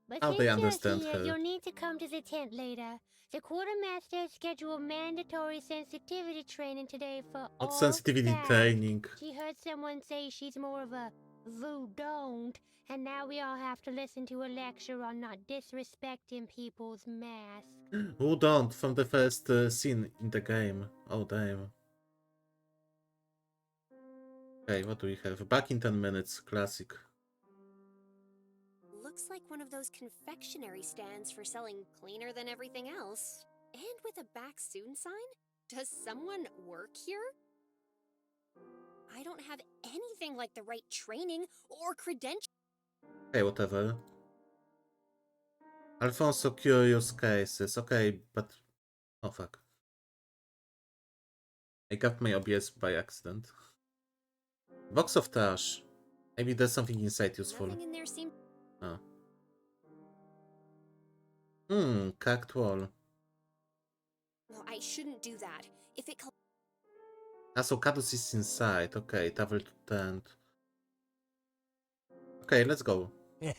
But How since they you're understand here, her. you'll need to come to the tent later. The quartermaster scheduled mandatory sensitivity training today for all Not sensitivity staff. training. She heard someone say she's more of a don't, and now we all have to listen to a lecture on not disrespecting people's masks. Who don't from the first scene in the game? Oh damn. Okay, what do we have? Back in 10 minutes, classic. Looks like one of those confectionery stands for selling cleaner than everything else. And with a back soon sign? Does someone work here? I don't have anything like the right training or credentials. Okay, whatever. Alfonso curious cases. Okay, but... Oh fuck. I got my OBS by accident. Box of trash. Maybe there's something inside useful. Nothing in there seemed... Oh. Cracked wall. No, I shouldn't do that. If it... So Cadus is inside. Okay, travel to tent. Okay, let's go.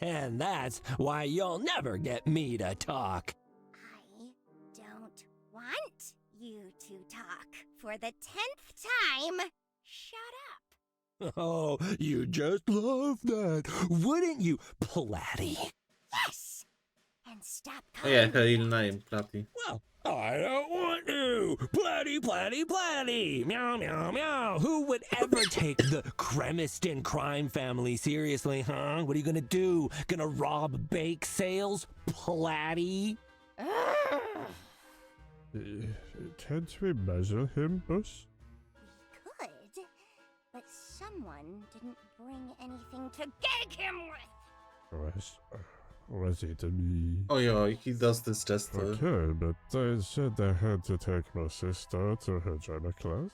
And that's why you'll never get me to talk. I don't want you to talk for the 10th time. Shut up. Oh, you just love that, wouldn't you, Platty? Yes. And stop Oh calling yeah, me her real name, Platty. Well, I don't want to. Platty, Platty, Platty. Meow, meow, meow. Who would ever take the Cremiston crime family seriously, huh? What are you gonna do? Gonna rob bake sales? Platty? Can't we measure him, boss? We could, but someone didn't bring anything to gag him with. ready to me. Oh yeah, he does this just Okay, but they said they had to take my sister to her drama class,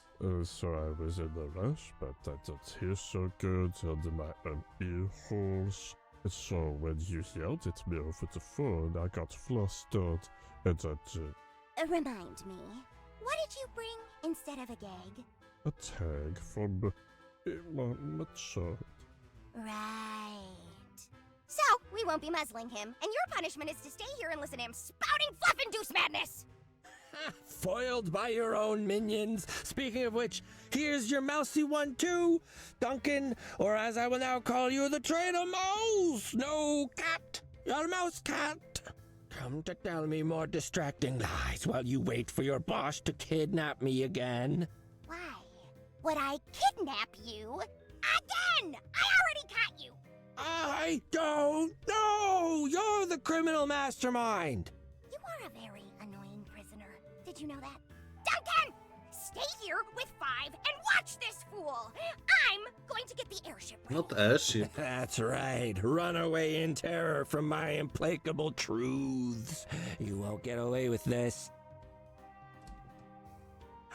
so I was in a rush, but I don't hear so good under my own ear holes. So when you yelled at me over the phone, I got flustered, and I Remind me, what did you bring instead of a gag? a tag from my child. Right. So, we won't be muzzling him, and your punishment is to stay here and listen to him spouting fluff-induced madness! Foiled by your own minions. Speaking of which, here's your mousy one too, Duncan, or as I will now call you, the traitor mouse. No cat, you're a mouse cat. Come to tell me more distracting lies while you wait for your boss to kidnap me again. Why? Would I kidnap you? Again! I already caught you! I don't know. You're the criminal mastermind. You are a very annoying prisoner. Did you know that? Duncan! Stay here with Five and watch this fool! I'm going to get the airship ready. Not airship. That's right. Run away in terror from my implacable truths. You won't get away with this.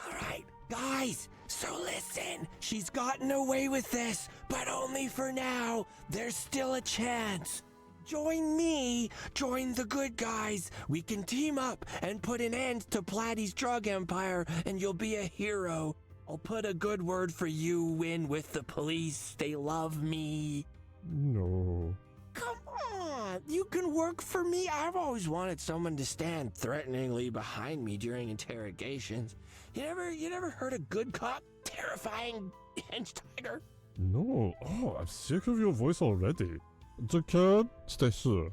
All right, guys, so listen. She's gotten away with this, but only for now. There's still a chance. Join me, join the good guys. We can team up and put an end to Platy's drug empire, and you'll be a hero. I'll put a good word for you in with the police. They love me. No. Come on, you can work for me. I've always wanted someone to stand threateningly behind me during interrogations. You never heard a good cop terrifying hench tiger? No. Oh, I'm sick of your voice already. Duncan, stay here.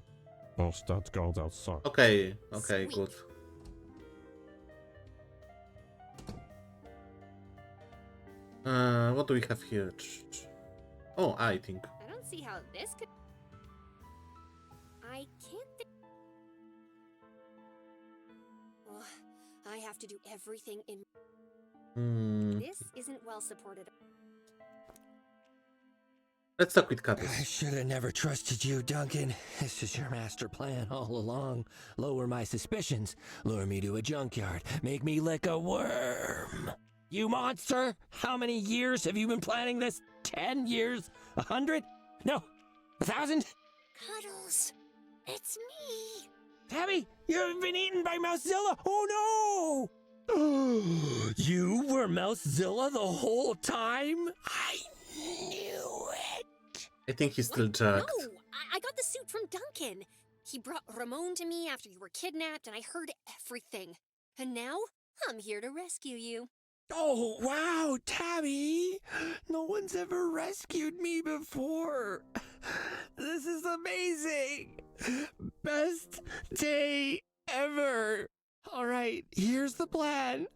I'll stand guard outside. Okay, Sweet. good. What do we have here? Oh, I think. I don't see how this could. I can't think. Ugh, I have to do everything in. This isn't well supported. Let's talk with I Katis. should have never trusted you, Duncan. This is your master plan all along. Lower my suspicions, lure me to a junkyard, make me lick a worm. You monster! How many years have you been planning this? 10 years? 100? No, 1,000? Cuddles, it's me. Tabby, you've been eaten by Mousezilla! Oh no! You were Mousezilla the whole time? I knew it. I think he's still What? drugged. No, I got the suit from Duncan. He brought Ramon to me after you were kidnapped, and I heard everything. And now, I'm here to rescue you. Oh, wow, Tabby! No one's ever rescued me before. This is amazing. Best day ever. All right, here's the plan.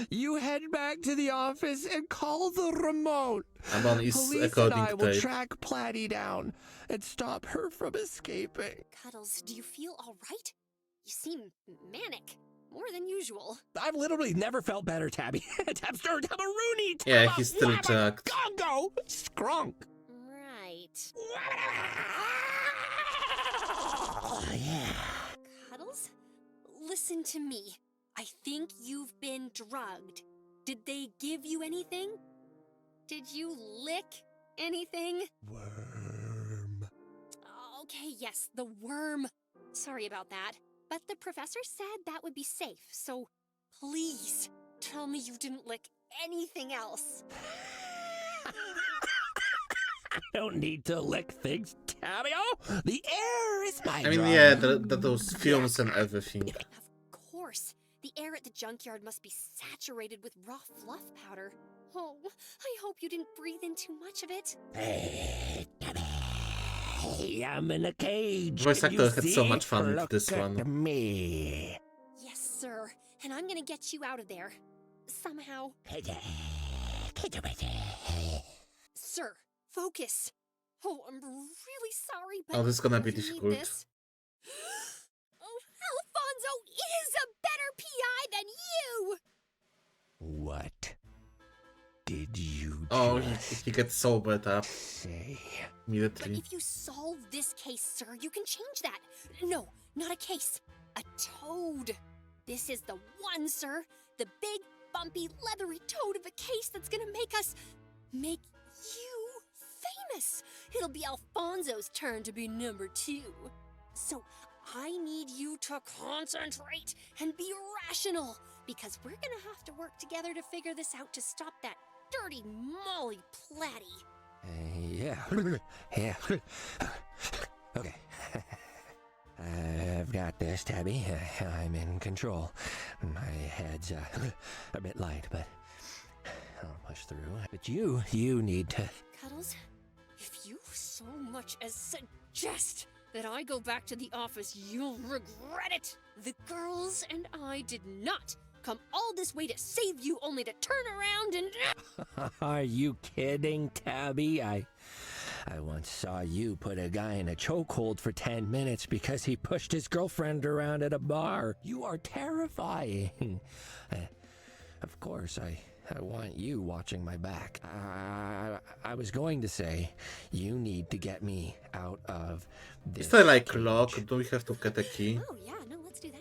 You head back to the office and call the remote. Amon is Police and according I to will tape. track Platy down and stop her from escaping. Cuddles, do you feel all right? You seem manic. More than usual. I've literally never felt better, Tabby. Tabster, Tabaroony, Yeah, he's still drugged. Gongo, Skrunk. Right. Yeah. Cuddles? Listen to me. I think you've been drugged. Did they give you anything? Did you lick anything? Worm. Okay, yes, the worm. Sorry about that. But the professor said that would be safe, so please tell me you didn't lick anything else. I don't need to lick things, Tabby. Oh, the air is my I mean, drug. yeah, those films and everything. Of course. The air at the junkyard must be saturated with raw fluff powder. Oh, I hope you didn't breathe in too much of it. Hey, Tabby. I'm in a cage. Voice Can you actor had so see? much fun with Look this at one. me. Yes, sir. And I'm gonna get you out of there. Somehow. Sir, focus. Oh, I'm really sorry, but Oh, this is gonna be you need difficult. this. Oh, Alfonso is a better PI than you! What did you Oh, just he gets sobered up say? But immediately. if you solve this case, sir. You can change that. No, not a case. A toad. This is the one, sir. The big, bumpy, leathery toad of a case that's gonna make you famous. It'll be Alfonso's turn to be number 2. So I need you to concentrate and be rational, because we're gonna have to work together to figure this out to stop that dirty Molly Platty. Yeah. Yeah. Okay. I've got this, Tabby. I'm in control. My head's a bit light, but I'll push through. But you need to... Cuddles, if you so much as suggest that I go back to the office, you'll regret it. The girls and I did not come all this way to save you, only to turn around and... Are you kidding, Tabby? I once saw you put a guy in a chokehold for 10 minutes because he pushed his girlfriend around at a bar. You are terrifying. Of course, I want you watching my back. I was going to say, you need to get me out of this. Is there like cage. lock? Do we have to get a key? Oh yeah, no, let's do that.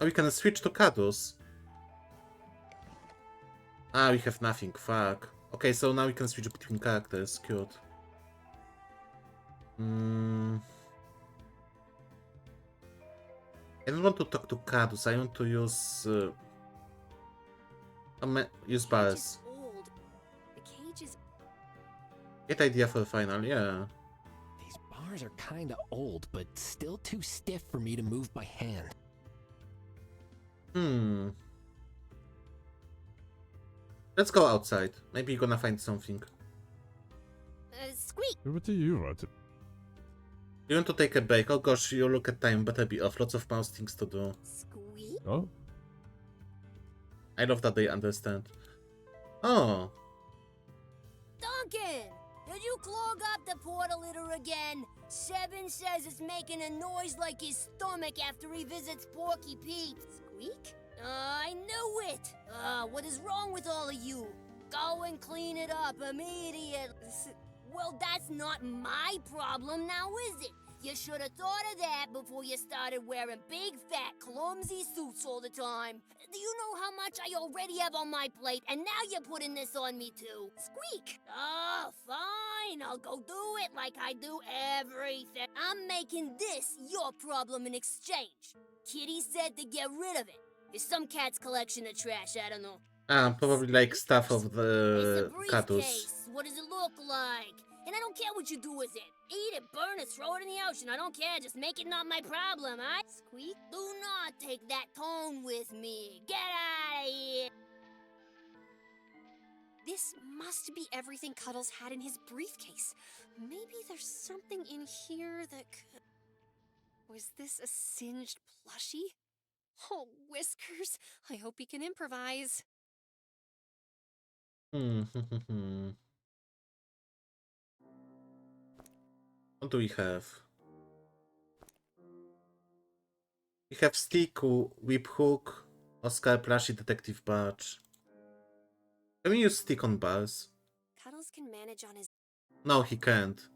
Oh, we can switch to Cadus. Ah, we have nothing. Fuck. Okay, so now we can switch between characters. Cute. I don't want to talk to Cadus. I want to use... use The cage bars. is old. The cage is... Great idea for the final, yeah. These bars are kinda old, but still too stiff for me to move by hand. Let's go outside. Maybe you're gonna find something. Squeak! What do you want to... You want to take a break? Oh gosh, you look at time. Better be off. Lots of mouse things to do. Squeak? Oh? I love that they understand. Oh. Duncan! Did you clog up the portal litter again? Seven says it's making a noise like his stomach after he visits Porky Pete. Squeak? I knew it! What is wrong with all of you? Go and clean it up immediately. Well, that's not my problem now, is it? You should have thought of that before you started wearing big, fat, clumsy suits all the time. Do you know how much I already have on my plate, and now you're putting this on me too? Squeak! Oh, fine. I'll go do it like I do everything. I'm making this your problem in exchange. Kitty said to get rid of it. It's some cat's collection of trash, I don't know. Ah, probably like stuff of It's the a Cadus. briefcase. What does it look like? And I don't care what you do with it. Eat it, burn it, throw it in the ocean. I don't care. Just make it not my problem, huh? Squeak? Do not take that tone with me. Get out of here. This must be everything Cuddles had in his briefcase. Maybe there's something in here that could... Was this a singed plushie? Oh, Whiskers. I hope he can improvise. What do we have? We have stick, whip hook, Oscar plushie, detective badge. Can we use stick on bars? Cuddles can manage on his... No, he can't.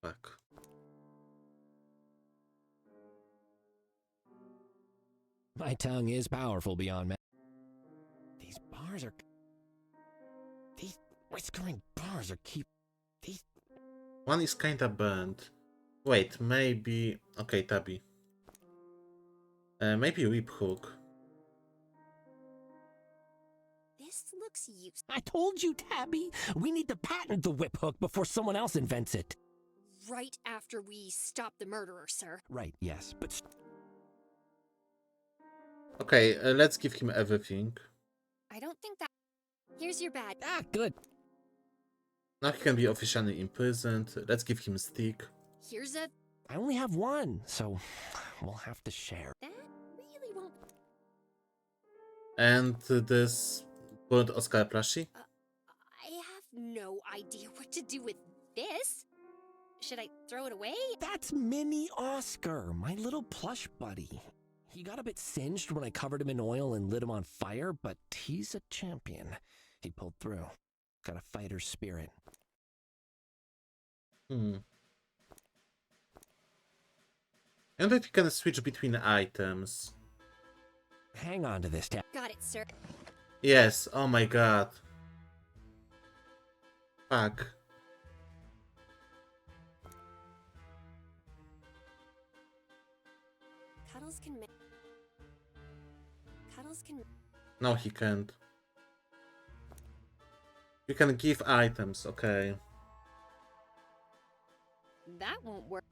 Fuck. My tongue is powerful beyond me. These bars are... These whiskering bars are These... One is kinda burnt. Wait, maybe... Okay, Tabby. Maybe whip hook. This looks useful. I told you, Tabby! We need to patent the whip hook before someone else invents it. Right after we stop the murderer, sir. Right, yes, but... Okay, let's give him everything. I don't think that... Here's your badge. Ah, good. Now he can be officially imprisoned. Let's give him a stick. Here's a... I only have one, so we'll have to share. That really won't... And this burnt Oscar plushie. I have no idea what to do with this. Should I throw it away? That's Mini Oscar, my little plush buddy. He got a bit singed when I covered him in oil and lit him on fire, but he's a champion. He pulled through. Got a fighter's spirit. Hmm. I wonder if you can switch between items. Hang on to this tab. Got it, sir. Yes, oh my god. Fuck. Cuddles can. No, he can't. You can give items, okay. That won't work.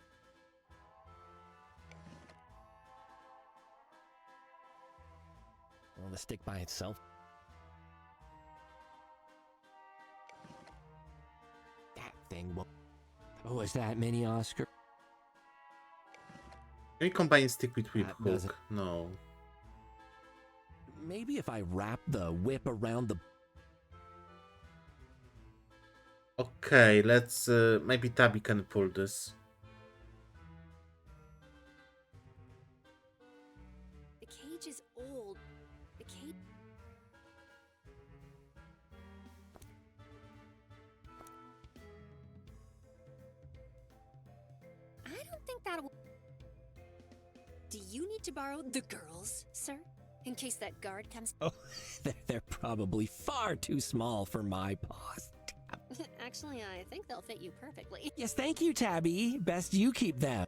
Will the stick by itself? That thing will. Oh, is that mini Oscar? Can you combine stick with whip That doesn't- hook? No. Maybe if I wrap the whip around the. Okay, let's maybe Tabby can pull this. The cage is old. The cage. I don't think that'll. Do you need to borrow the girls, sir? In case that guard comes. Oh, they're probably far too small for my paws. Actually, I think they'll fit you perfectly. Yes, thank you, Tabby. Best you keep them.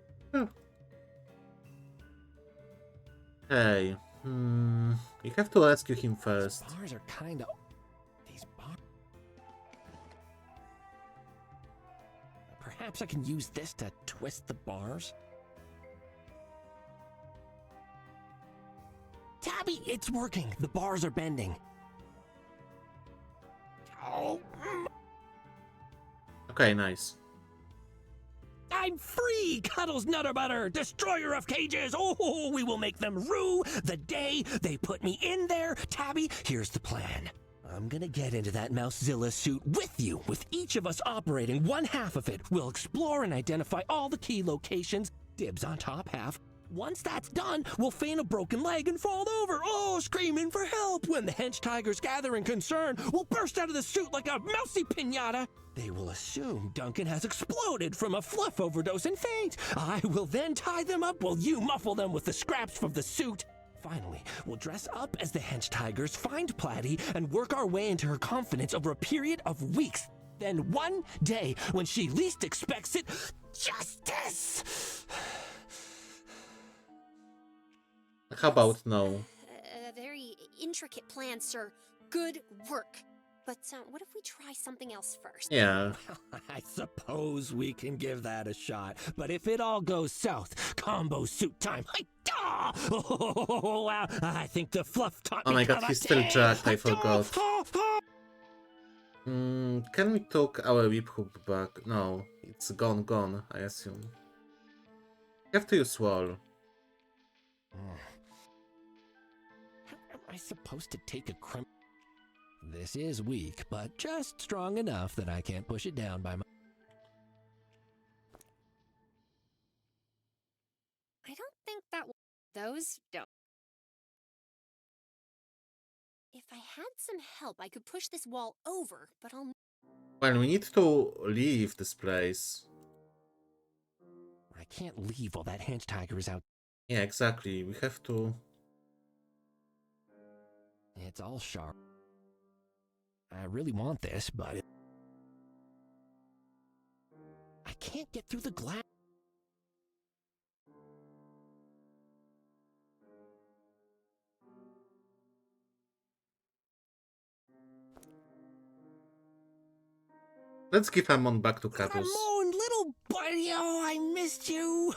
Hey, you have to rescue him first. These bars are kind of. These bars. Perhaps I can use this to twist the bars. Tabby, it's working. The bars are bending. Oh. Okay, nice. I'm free, Cuddles Nutter Butter, destroyer of cages. Oh, we will make them rue the day they put me in there. Tabby, here's the plan. I'm gonna get into that Mousezilla suit with you, with each of us operating one half of it. We'll explore and identify all the key locations. Dibs on top half. Once that's done, we'll feign a broken leg and fall over, screaming for help. When the hench tigers gather in concern, we'll burst out of the suit like a mousy piñata. They will assume Duncan has exploded from a fluff overdose and faint. I will then tie them up while you muffle them with the scraps from the suit. Finally, we'll dress up as the hench tigers, find Platy, and work our way into her confidence over a period of weeks. Then one day, when she least expects it, justice! How about no? A very intricate plan, sir. Good work. But what if we try something else first? Yeah. I suppose we can give that a shot. But if it all goes south, combo suit time. Oh, wow. I think the fluff taught me. Oh my god, he's still jacked, I forgot. Can we took our whip hook back? No, it's gone, I assume. You have to use wall. How am I supposed to take a crim? This is weak, but just strong enough that I can't push it down by my... I don't think that those don't. If I had some help, I could push this wall over, but I'll... Well, we need to leave this place. I can't leave while that hench tiger is out. Yeah, exactly. We have to... It's all sharp. I really want this, but... I can't get through the glass. Let's give Amon back to Katus. Ramon, little buddy, oh, I missed you.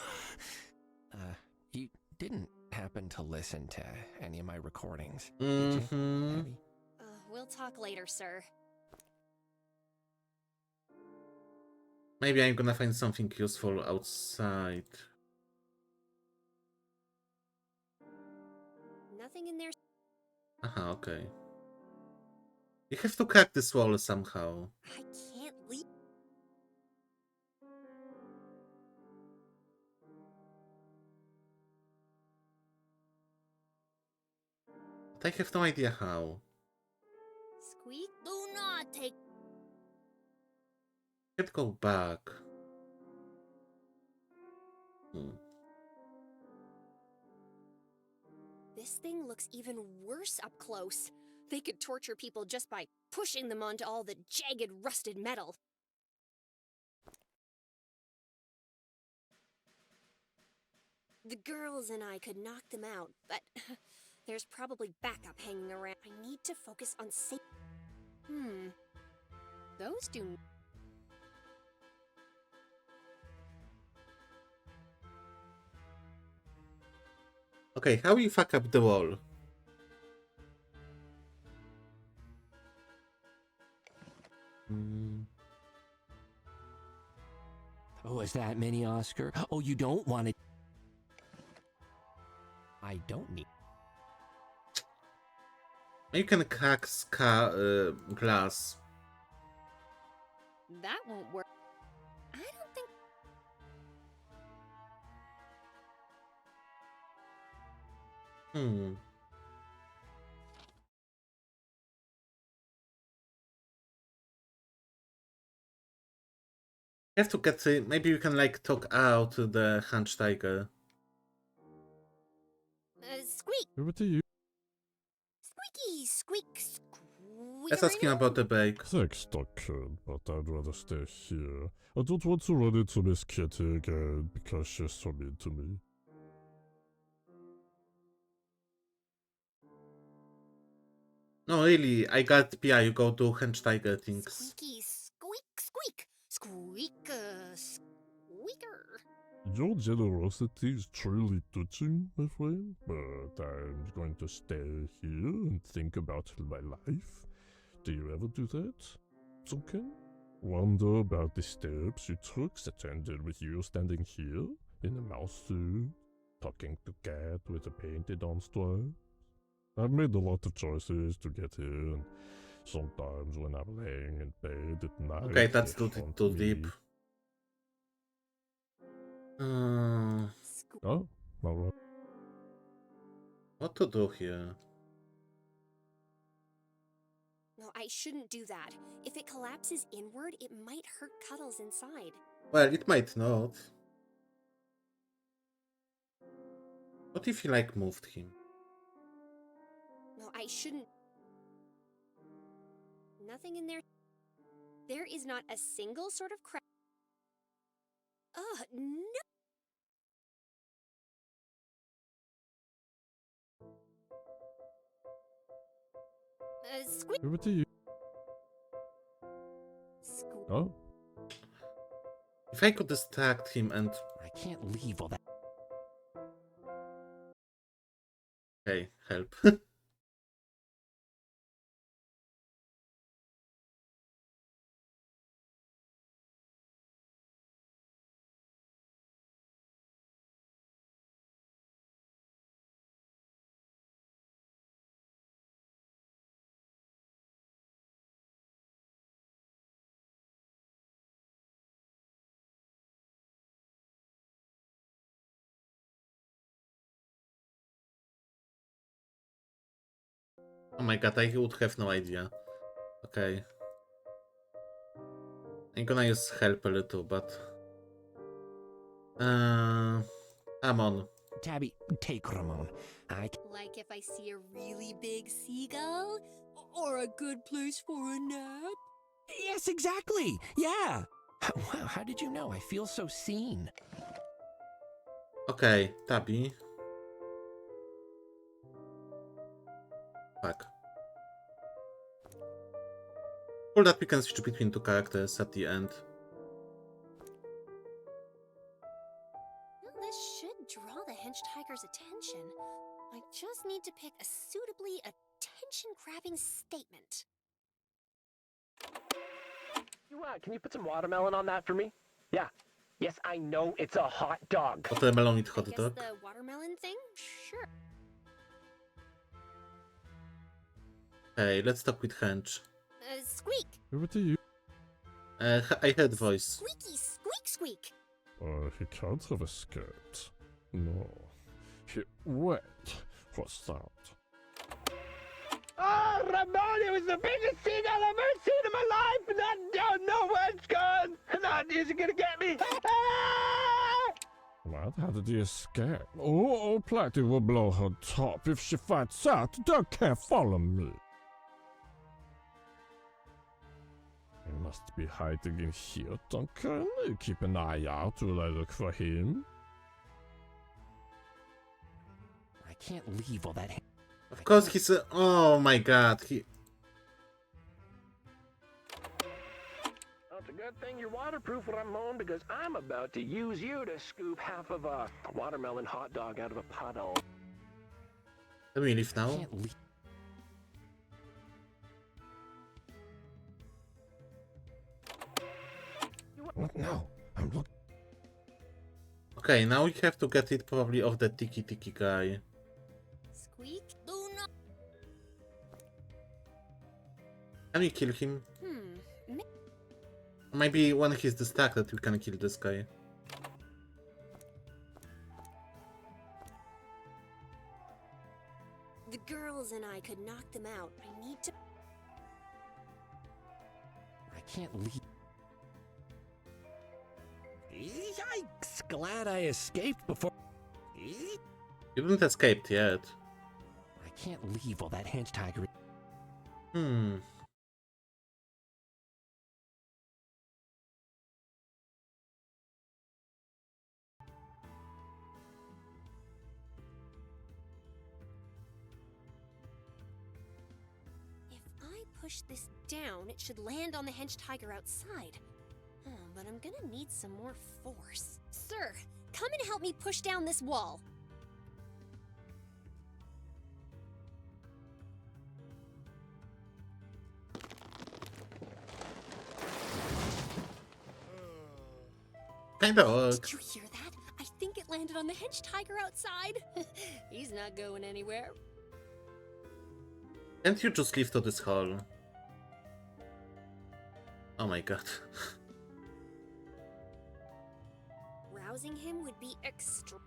You didn't happen to listen to any of my recordings, did you, Abby? We'll talk later, sir. Maybe I'm gonna find something useful outside. Nothing in there. Aha, okay. You have to crack this wall somehow. I can't leave. But I have no idea how. Squeak. The take. Can't go back. This thing looks even worse up close. They could torture people just by pushing them onto all the jagged, rusted metal. The girls and I could knock them out, but there's probably backup hanging around. I need to focus on safety. Those do. Okay, how you fuck up the wall? Oh, is that mini Oscar? Oh, you don't want it. I don't need. You can crack glass. That won't work. I don't think. You have to get maybe you can like talk out to the Hunch Tiger. Squeak! Over to you. Squeaky! Squeak! Let's ask him about the break. Thanks, Doc Kid, but I'd rather stay here. I don't want to run into Miss Kitty again because she's so mean to me. No, really, I got PI, you go to Hunch Tiger things. Squeaky! Squeak! Squeak! Squeak! Squeaker! Your generosity is truly touching, my friend, but I'm going to stay here and think about my life. Do you ever do that? It's okay. Wonder about the steps you took that ended with you standing here in a mouse suit, talking to cat with a painted on stripe. I've made a lot of choices to get here, and sometimes when I'm laying in bed at night, Okay, that's they too haunt too me. deep. Oh, alright. What to do here? No, I shouldn't do that. If it collapses inward, it might hurt Cuddles inside. Well, it might not. What if you like moved him? No, I shouldn't. Nothing in there. There is not a single sort of crack. Ugh, no. Squeak. Over to you. Squeak. Oh, If I could distract him and I can't leave all that. hey, help. Oh my god, I would have no idea. Okay. I'm gonna use help a little, but... Come on. Tabby, take Ramon. Like if I see a really big seagull? Or a good place for a nap? Yes, exactly. Yeah. Wow, how did you know? I feel so seen. Okay, Tabby. Fuck. Cool that we can switch between two characters at the end. Well, this should draw the hench tiger's attention. I just need to pick a suitably attention-grabbing statement. Can you put some watermelon on that for me? Yeah. Yes, I know it's a hot dog. Watermelon with I hot guess dog. the watermelon thing? Sure. Hey, let's talk with Hench. Squeak! over to you. I heard voice. Squeaky, squeak, squeak! He can't have escaped. No. Wait, what's that? Oh, Ramon, it was the biggest scene I've ever seen in my life, and I don't know where it's gone. Not is it gonna get me? Ah! What? How did he escape? Oh, Platty will blow her top if she finds out Doug can't follow me. He must be hiding in here, Duncan. You keep an eye out while I look for him. I can't leave all that. Of course he's a... Oh my god. Well, it's a good thing you're waterproof, Ramon, because I'm about to use you to scoop half of a watermelon hot dog out of a puddle. Let me leave now. Can't leave. What now? I'm looking. Okay, now we have to get it probably off the Tiki guy. Squeak? Do not. Can we kill him? Hmm. Maybe when he's distracted we can kill this guy. The girls and I could knock them out. I need to. I can't leave. Yikes! Glad I escaped before. You didn't escape yet. I can't leave all that hench tiger. Hmm. If I push this down, it should land on the hench tiger outside. But I'm gonna need some more force. Sir, come and help me push down this wall. Kinda works. Did you hear that? I think it landed on the hench tiger outside. He's not going anywhere. Can't you just leave to this hall? Oh my god. Rousing him would be extra.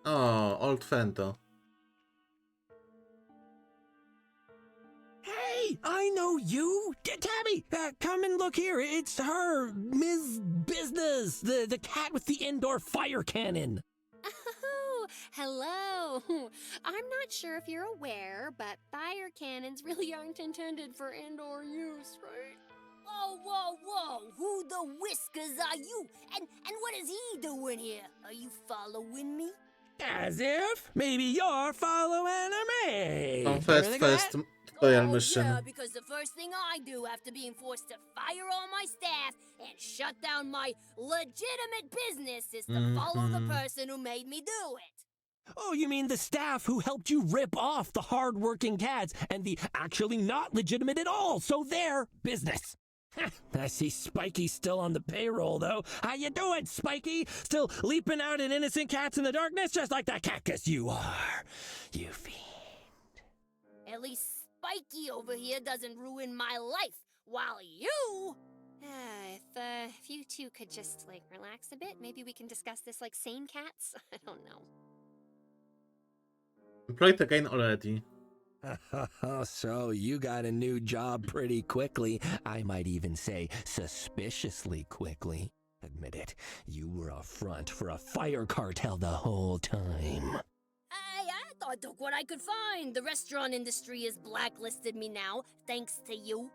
Oh, old Fento. Hey, I know you! Tabby, come and look here. It's her, Ms. Business, the cat with the indoor fire cannon. Oh, hello. I'm not sure if you're aware, but fire cannons really aren't intended for indoor use, right? Whoa, whoa, whoa! Who the whiskers are you? And what is he doing here? Are you following me? As if maybe you're following me. Confess Everything first good? tutorial Oh, mission. yeah, because the first thing I do after being forced to fire all my staff and shut down my legitimate business is to follow the person who made me do it. Oh, you mean the staff who helped you rip off the hard-working cats and the actually not legitimate at all, so they're business. I see Spiky's still on the payroll, though. How you doing, Spiky? Still leaping out at innocent cats in the darkness, just like that cactus you are, you fiend. At least Spiky over here doesn't ruin my life, while you... If you two could just, relax a bit, maybe we can discuss this like sane cats? I don't know. Employed again already. So you got a new job pretty quickly. I might even say suspiciously quickly. Admit it, you were a front for a fire cartel the whole time. I thought took what I could find. The restaurant industry has blacklisted me now, thanks to you.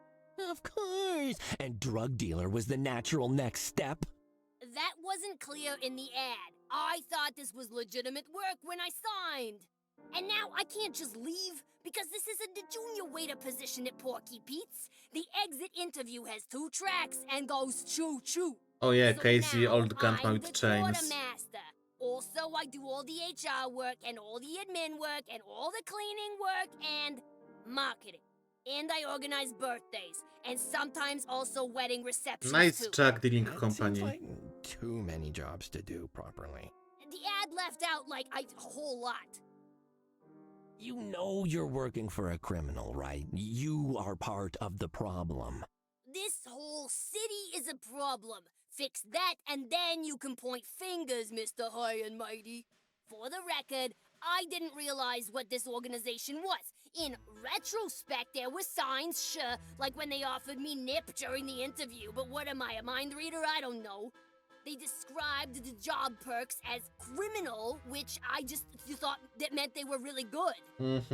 Of course. And drug dealer was the natural next step. That wasn't clear in the ad. I thought this was legitimate work when I signed. And now I can't just leave, because this isn't the junior waiter position at Porky Pete's. The exit interview has 2 tracks and goes choo-choo. Oh yeah, So crazy now old grandma I'm with the chains. quartermaster. Also, I do all the HR work and all the admin work and all the cleaning work and marketing. And I organize birthdays and sometimes also wedding receptions Nice too. drug dealing That company. seems like too many jobs to do properly. The ad left out a whole lot. You know you're working for a criminal, right? You are part of the problem. This whole city is a problem. Fix that and then you can point fingers, Mr. High and Mighty. For the record, I didn't realize what this organization was. In retrospect, there were signs, sure, like when they offered me nip during the interview, but what am I, a mind reader? I don't know. They described the job perks as criminal, which I just thought that meant they were really good.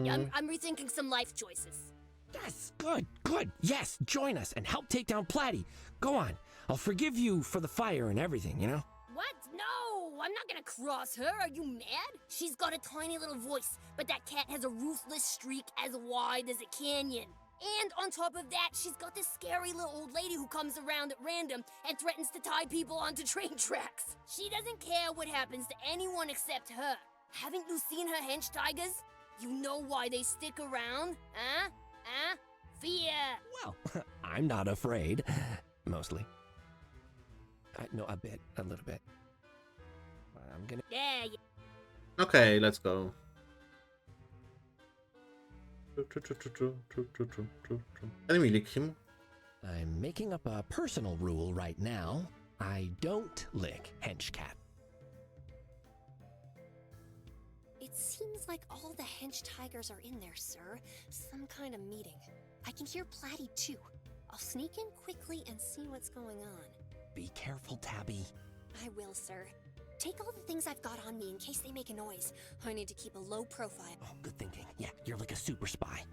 Yeah, I'm rethinking some life choices. Yes, good, good. Yes, join us and help take down Platty. Go on. I'll forgive you for the fire and everything, you know? What? No, I'm not gonna cross her. Are you mad? She's got a tiny little voice, but that cat has a ruthless streak as wide as a canyon. And on top of that, she's got this scary little old lady who comes around at random and threatens to tie people onto train tracks. She doesn't care what happens to anyone except her. Haven't you seen her hench tigers? You know why they stick around, huh? Huh? Fear. Well, I'm not afraid. Mostly. No, a little bit. I'm gonna... Yeah. Okay, let's go. Enemy lick him. I'm making up a personal rule right now. I don't lick hench cat. It seems like all the hench tigers are in there, sir. Some kind of meeting. I can hear Platty too. I'll sneak in quickly and see what's going on. Be careful, Tabby. I will, sir. Take all the things I've got on me in case they make a noise. I need to keep a low profile. Oh, good thinking. Yeah, you're like a super spy.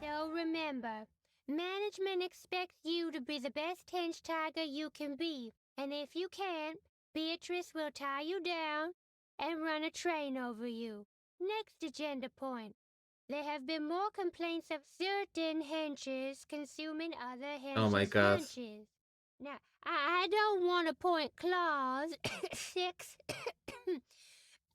So remember, management expects you to be the best hench tiger you can be. And if you can't, Beatrice will tie you down and run a train over you. Next agenda point. There have been more complaints of certain henches consuming other henches' Oh my God. lunches. Now, I don't want to point claws, 6, but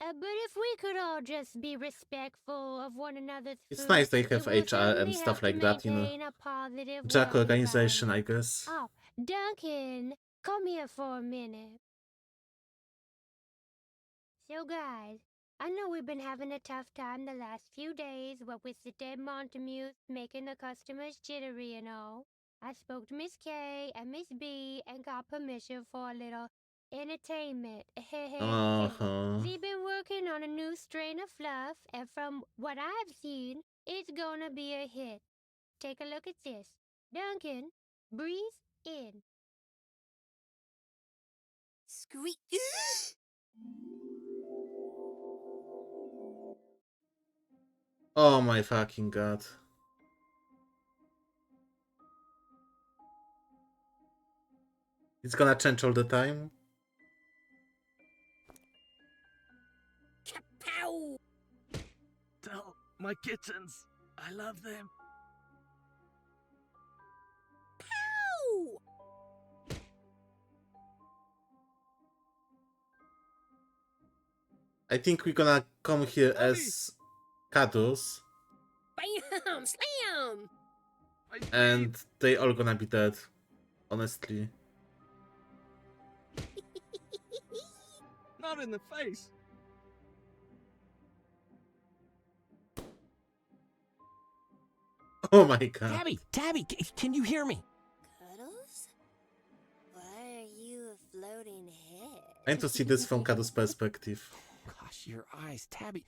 if we could all just be respectful of one another's It's food, nice they it have will HR and certainly stuff help like to that, you know. maintain a positive Jack work organization, I environment. guess. Oh, Duncan, come here for a minute. So guys, I know we've been having a tough time the last few days, what with the dead Montemute making the customers jittery and all. I spoke to Miss K and Miss B and got permission for a little entertainment. Uh-huh. They've been working on a new strain of fluff, and from what I've seen, it's gonna be a hit. Take a look at this. Duncan, breathe in. Squeak. Oh my fucking God. It's gonna change all the time. Kapow! Tell my kittens I love them. Pow! I think we're gonna come here as Kados, Bam! Slam! and they all gonna be dead. Honestly. Not in the face. Oh my God. Tabby, can you hear me? Cuddles? Why are you a floating head? I need to see this from Kados' perspective. Gosh, your eyes, Tabby.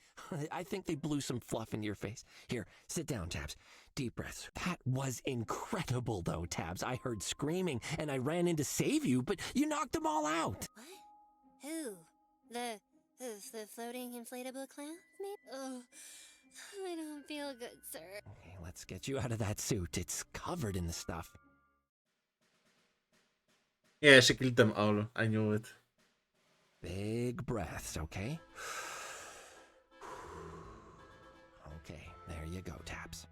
I think they blew some fluff into your face. Here, sit down, Tabs. Deep breaths. That was incredible, though, Tabs. I heard screaming, and I ran in to save you, but you knocked them all out. What? Who? The floating inflatable clown? Oh, I don't feel good, sir. Okay, let's get you out of that suit. It's covered in the stuff. Yeah, she killed them all. I knew it. Big breaths, okay? Okay, there you go, Tabs.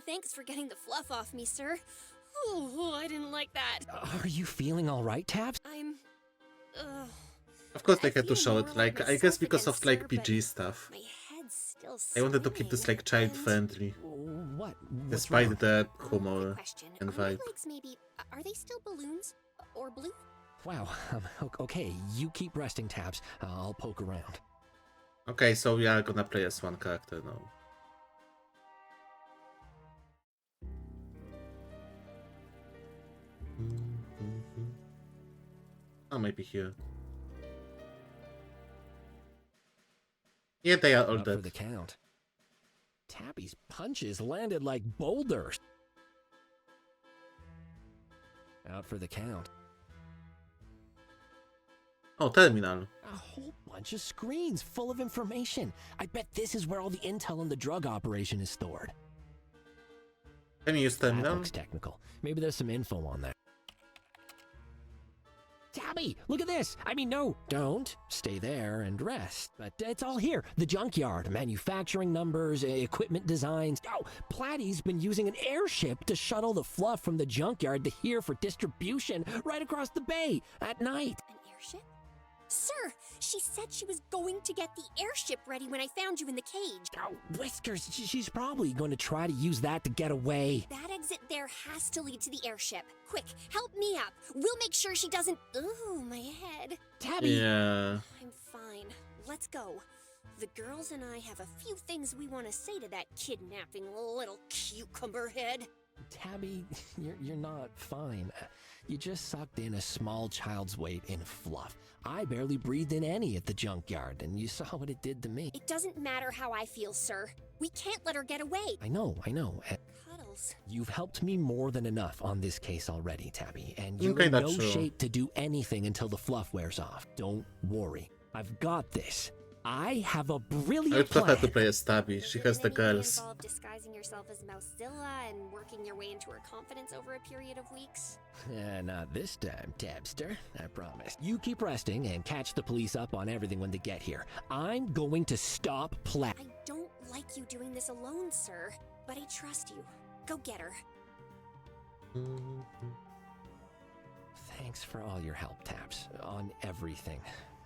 Thanks for getting the fluff off me, sir. Oh, I didn't like that. Are you feeling all right, Tabs? I'm... Of course they I had to feel show more it, like like, I guess myself because of again, like sir, PG but stuff. my head's still I wanted to keep this like swimming, child friendly, What? What's despite wrong? the Quick humor question. and Are my vibe. legs maybe... Are they still balloons? Or blue? Wow, okay, you keep resting, Tabs. I'll poke around. Okay, so we are gonna play as one character now. Oh, maybe here. Yeah, they are all Up for dead. the count. Tabby's punches landed like boulders. Out for the count. Oh, terminal. A whole bunch of screens full of information. I bet this is where all the intel on the drug operation is stored. Can you use That terminal? looks technical. Maybe there's some info on there. Tabby, look at this. I mean, no, don't. Stay there and rest. But it's all here. The junkyard, manufacturing numbers, equipment designs. Oh, Platy's been using an airship to shuttle the fluff from the junkyard to here for distribution right across the bay at night. An airship? Sir, she said she was going to get the airship ready when I found you in the cage. Oh, Whiskers, she's probably going to try to use that to get away. That exit there has to lead to the airship. Quick, help me up. We'll make sure she doesn't... Ooh, my head. Tabby! Yeah. I'm fine. Let's go. The girls and I have a few things we want to say to that kidnapping little cucumber head. Tabby, you're not fine. You just sucked in a small child's weight in fluff. I barely breathed in any at the junkyard, and you saw what it did to me. It doesn't matter how I feel, sir. We can't let her get away. I know. Cuddles. You've helped me more than enough on this case already, Tabby, and you're Okay, in no that's true. shape to do anything until the fluff wears off. Don't worry. I've got this. I have a I brilliant would prefer plan. to play as Tabby. She has the girls. Involved disguising yourself as Mousezilla and working your way into her confidence over a period of weeks? Not this time, Tabster. I promise. You keep resting and catch the police up on everything when they get here. I'm going to stop Platy. I don't like you doing this alone, sir, but I trust you. Go get her. Thanks for all your help, Tabs, on everything.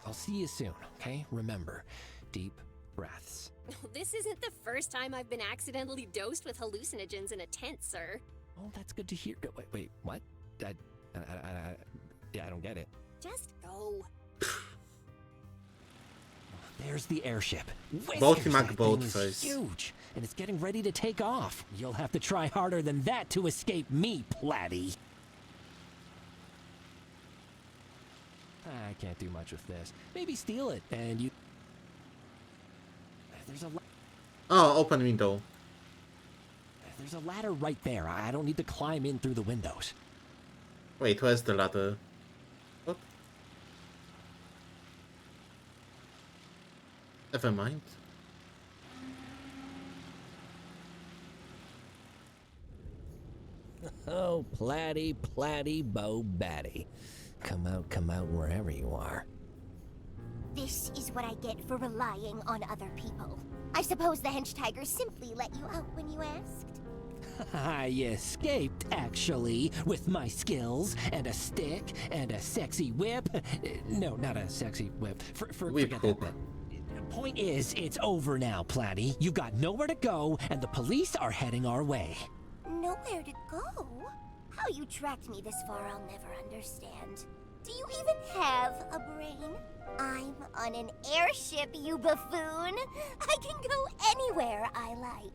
I'll see you soon, okay? Remember, deep breaths. This isn't the first time I've been accidentally dosed with hallucinogens in a tent, sir. Oh, that's good to hear. Wait, what? I don't get it. Just go. There's the airship. Both Whiskers, Mac that both thing is face. huge, and it's getting ready to take off. You'll have to try harder than that to escape me, Platy. I can't do much with this. Maybe steal it, and you... There's a Oh, open window. There's a ladder right there. I don't need to climb in through the windows. Wait, where's the ladder? What? Never mind. Oh, Platy, Bo Batty. Come out wherever you are. This is what I get for relying on other people. I suppose the hench tigers simply let you out when you asked. I escaped, actually, with my skills and a stick and a sexy whip. No, not a sexy whip. Whip forget hook. that. Point is, it's over now, Platy. You've got nowhere to go, and the police are heading our way. Nowhere to go? How you tracked me this far, I'll never understand. Do you even have a brain? I'm on an airship, you buffoon. I can go anywhere I like.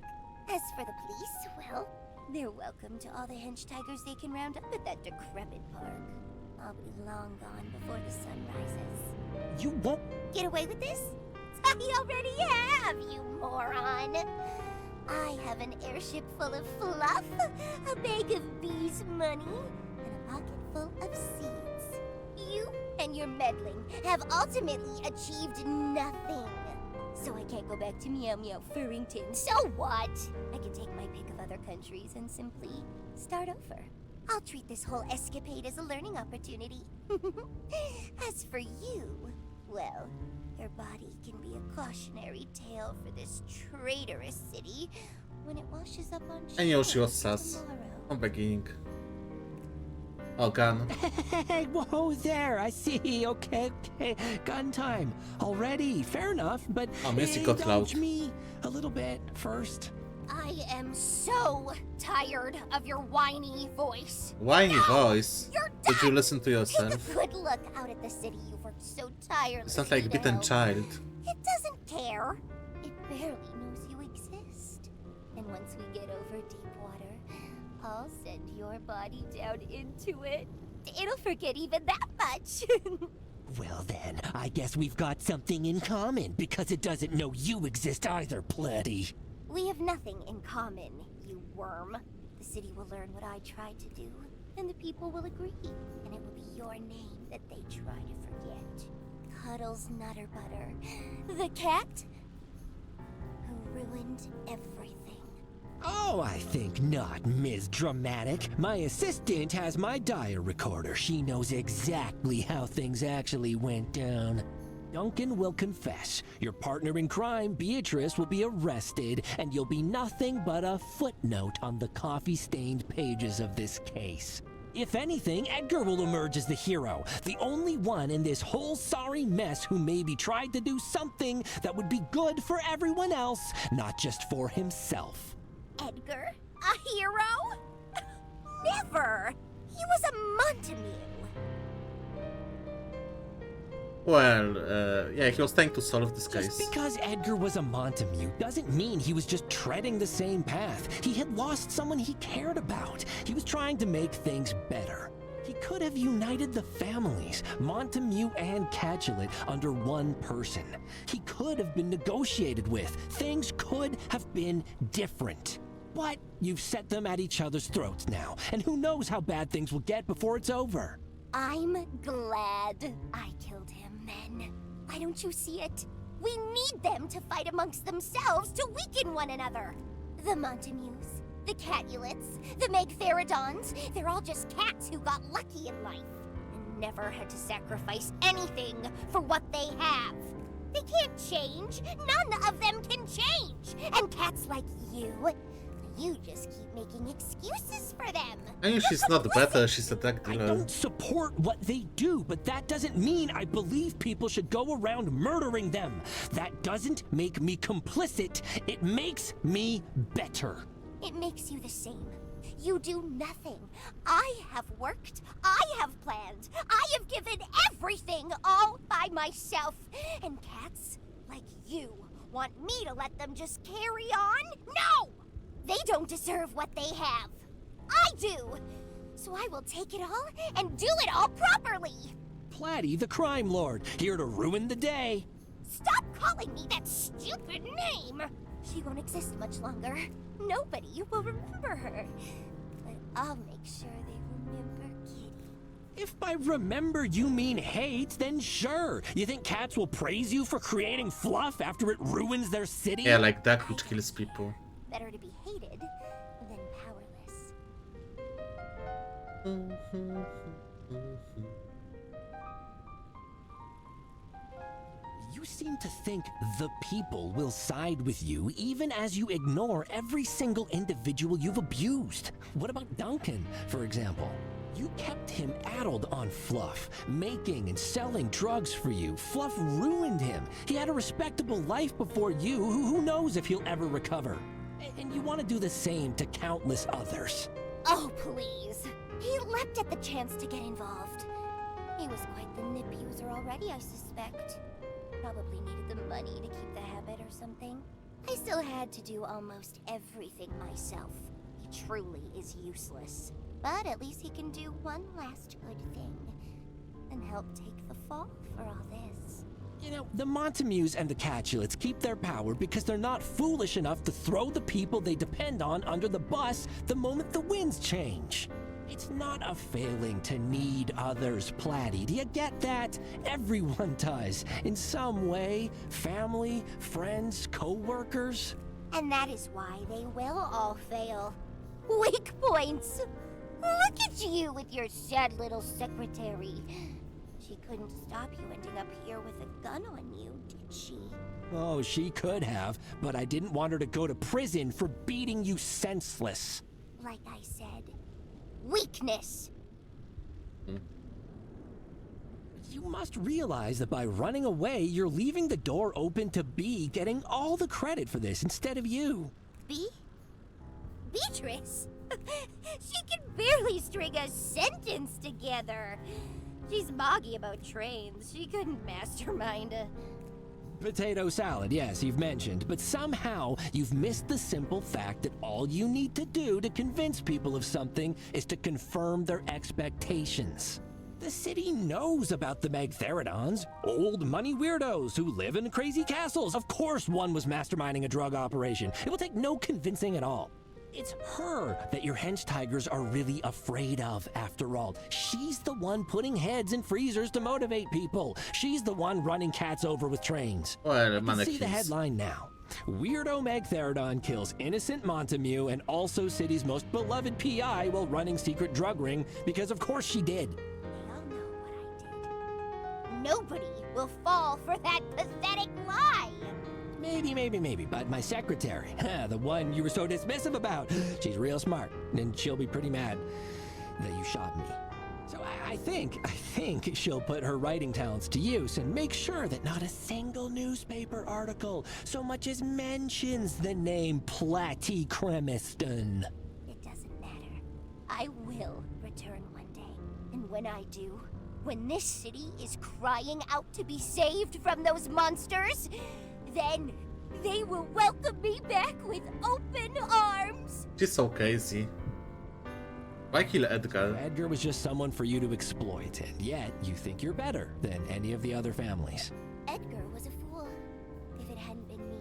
As for the police, well, they're welcome to all the hench tigers they can round up at that decrepit park. I'll be long gone before the sun rises. You won't Get away with this? I already have, you moron! I have an airship full of fluff, a bag of bees' money, and a pocket full of seeds. You and your meddling have ultimately achieved nothing. So I can't go back to Meow Meow Furrington. So what? I can take my pick of other countries and simply start over. I'll treat this whole escapade as a learning opportunity. As for you, well, your body can be a cautionary tale for this traitorous city when it washes up on I knew she shore was sus. tomorrow. From beginning. Oh, gun. Hey, whoa there, I see, okay, gun time. Already, fair enough, but Oh, music got indulge loud. me a little bit first. I am so tired of your whiny voice. Whiny voice. You're Did you done. listen to Take yourself? a good look out at the city you've worked so tirelessly It's not like to bitten help. child. It doesn't care. It barely knows you exist. And once we get over deep water, I'll send your body down into it. It'll forget even that much. Well then, I guess we've got something in common, because it doesn't know you exist either, Pletty. We have nothing in common, you worm. The city will learn what I tried to do, and the people will agree. And it will be your name that they try to forget. Cuddles Nutter Butter, the cat who ruined everything. Oh, I think not, Ms. Dramatic. My assistant has my diary recorder. She knows exactly how things actually went down. Duncan will confess. Your partner in crime, Beatrice, will be arrested, and you'll be nothing but a footnote on the coffee-stained pages of this case. If anything, Edgar will emerge as the hero, the only one in this whole sorry mess who maybe tried to do something that would be good for everyone else, not just for himself. Edgar? A hero? Never! He was a Montague. Well, yeah, he was trying to solve this case. Just because Edgar was a Montague doesn't mean he was just treading the same path. He had lost someone he cared about. He was trying to make things better. He could have united the families, Montague and Capulet, under one person. He could have been negotiated with. Things could have been different. But you've set them at each other's throats now, and who knows how bad things will get before it's over. I'm glad I killed him, men. Why don't you see it? We need them to fight amongst themselves to weaken one another. The Montagues, the Capulets, the Megtheridons, they're all just cats who got lucky in life and never had to sacrifice anything for what they have. They can't change. None of them can change. And cats like you just keep making excuses for them. I mean, she's not better, she's a drug I dealer. don't support what they do, but that doesn't mean I believe people should go around murdering them. That doesn't make me complicit. It makes me better. It makes you the same. You do nothing. I have worked. I have planned. I have given everything all by myself. And cats like you want me to let them just carry on? No! They don't deserve what they have. I do. So I will take it all and do it all properly. Platty, the crime lord, here to ruin the day. Stop calling me that stupid name. She won't exist much longer. Nobody will remember her. But I'll make sure they remember Kitty. If by remember you mean hate, then sure. You think cats will praise you for creating fluff after it ruins their city? Yeah, like that which kills people. Better to be hated than powerless. You seem to think the people will side with you even as you ignore every single individual you've abused. What about Duncan, for example? You kept him addled on Fluff, making and selling drugs for you. Fluff ruined him. He had a respectable life before you. Who knows if he'll ever recover? And you want to do the same to countless others. Oh, please. He leapt at the chance to get involved. He was quite the nip user already, I suspect. Probably needed the money to keep the habit or something. I still had to do almost everything myself. He truly is useless. But at least he can do one last good thing and help take the fall for all this. You know, the Montamues and the Capulets keep their power because they're not foolish enough to throw the people they depend on under the bus the moment the winds change. It's not a failing to need others, Platty. Do you get that? Everyone does, in some way. Family, friends, co-workers. And that is why they will all fail. Weak points! Look at you with your sad little secretary. She couldn't stop you ending up here with a gun on you, did she? Oh, she could have, but I didn't want her to go to prison for beating you senseless. Like I said, weakness. You must realize that by running away, you're leaving the door open to Bee getting all the credit for this instead of you. Bee? Beatrice? She can barely string a sentence together. She's moggy about trains. She couldn't mastermind a... Potato salad, yes, you've mentioned, but somehow you've missed the simple fact that all you need to do to convince people of something is to confirm their expectations. The city knows about the Magtheridons, old money weirdos who live in crazy castles. Of course one was masterminding a drug operation. It will take no convincing at all. It's her that your hench tigers are really afraid of, after all. She's the one putting heads in freezers to motivate people. She's the one running cats over with trains. Well, You can see the headline now. Weirdo Magtheridon kills innocent Montemute and also city's most beloved PI while running secret drug ring, because of course she did. They all know what I did. Nobody will fall for that pathetic lie. Maybe, but my secretary, the one you were so dismissive about, she's real smart, and she'll be pretty mad that you shot me. So I think she'll put her writing talents to use and make sure that not a single newspaper article so much as mentions the name Platty Cremiston. It doesn't matter. I will return one day. And when I do, when this city is crying out to be saved from those monsters, then they will welcome me back with open arms. She's so crazy. Why kill Edgar? Edgar was just someone for you to exploit, and yet you think you're better than any of the other families. Edgar was a fool. If it hadn't been me,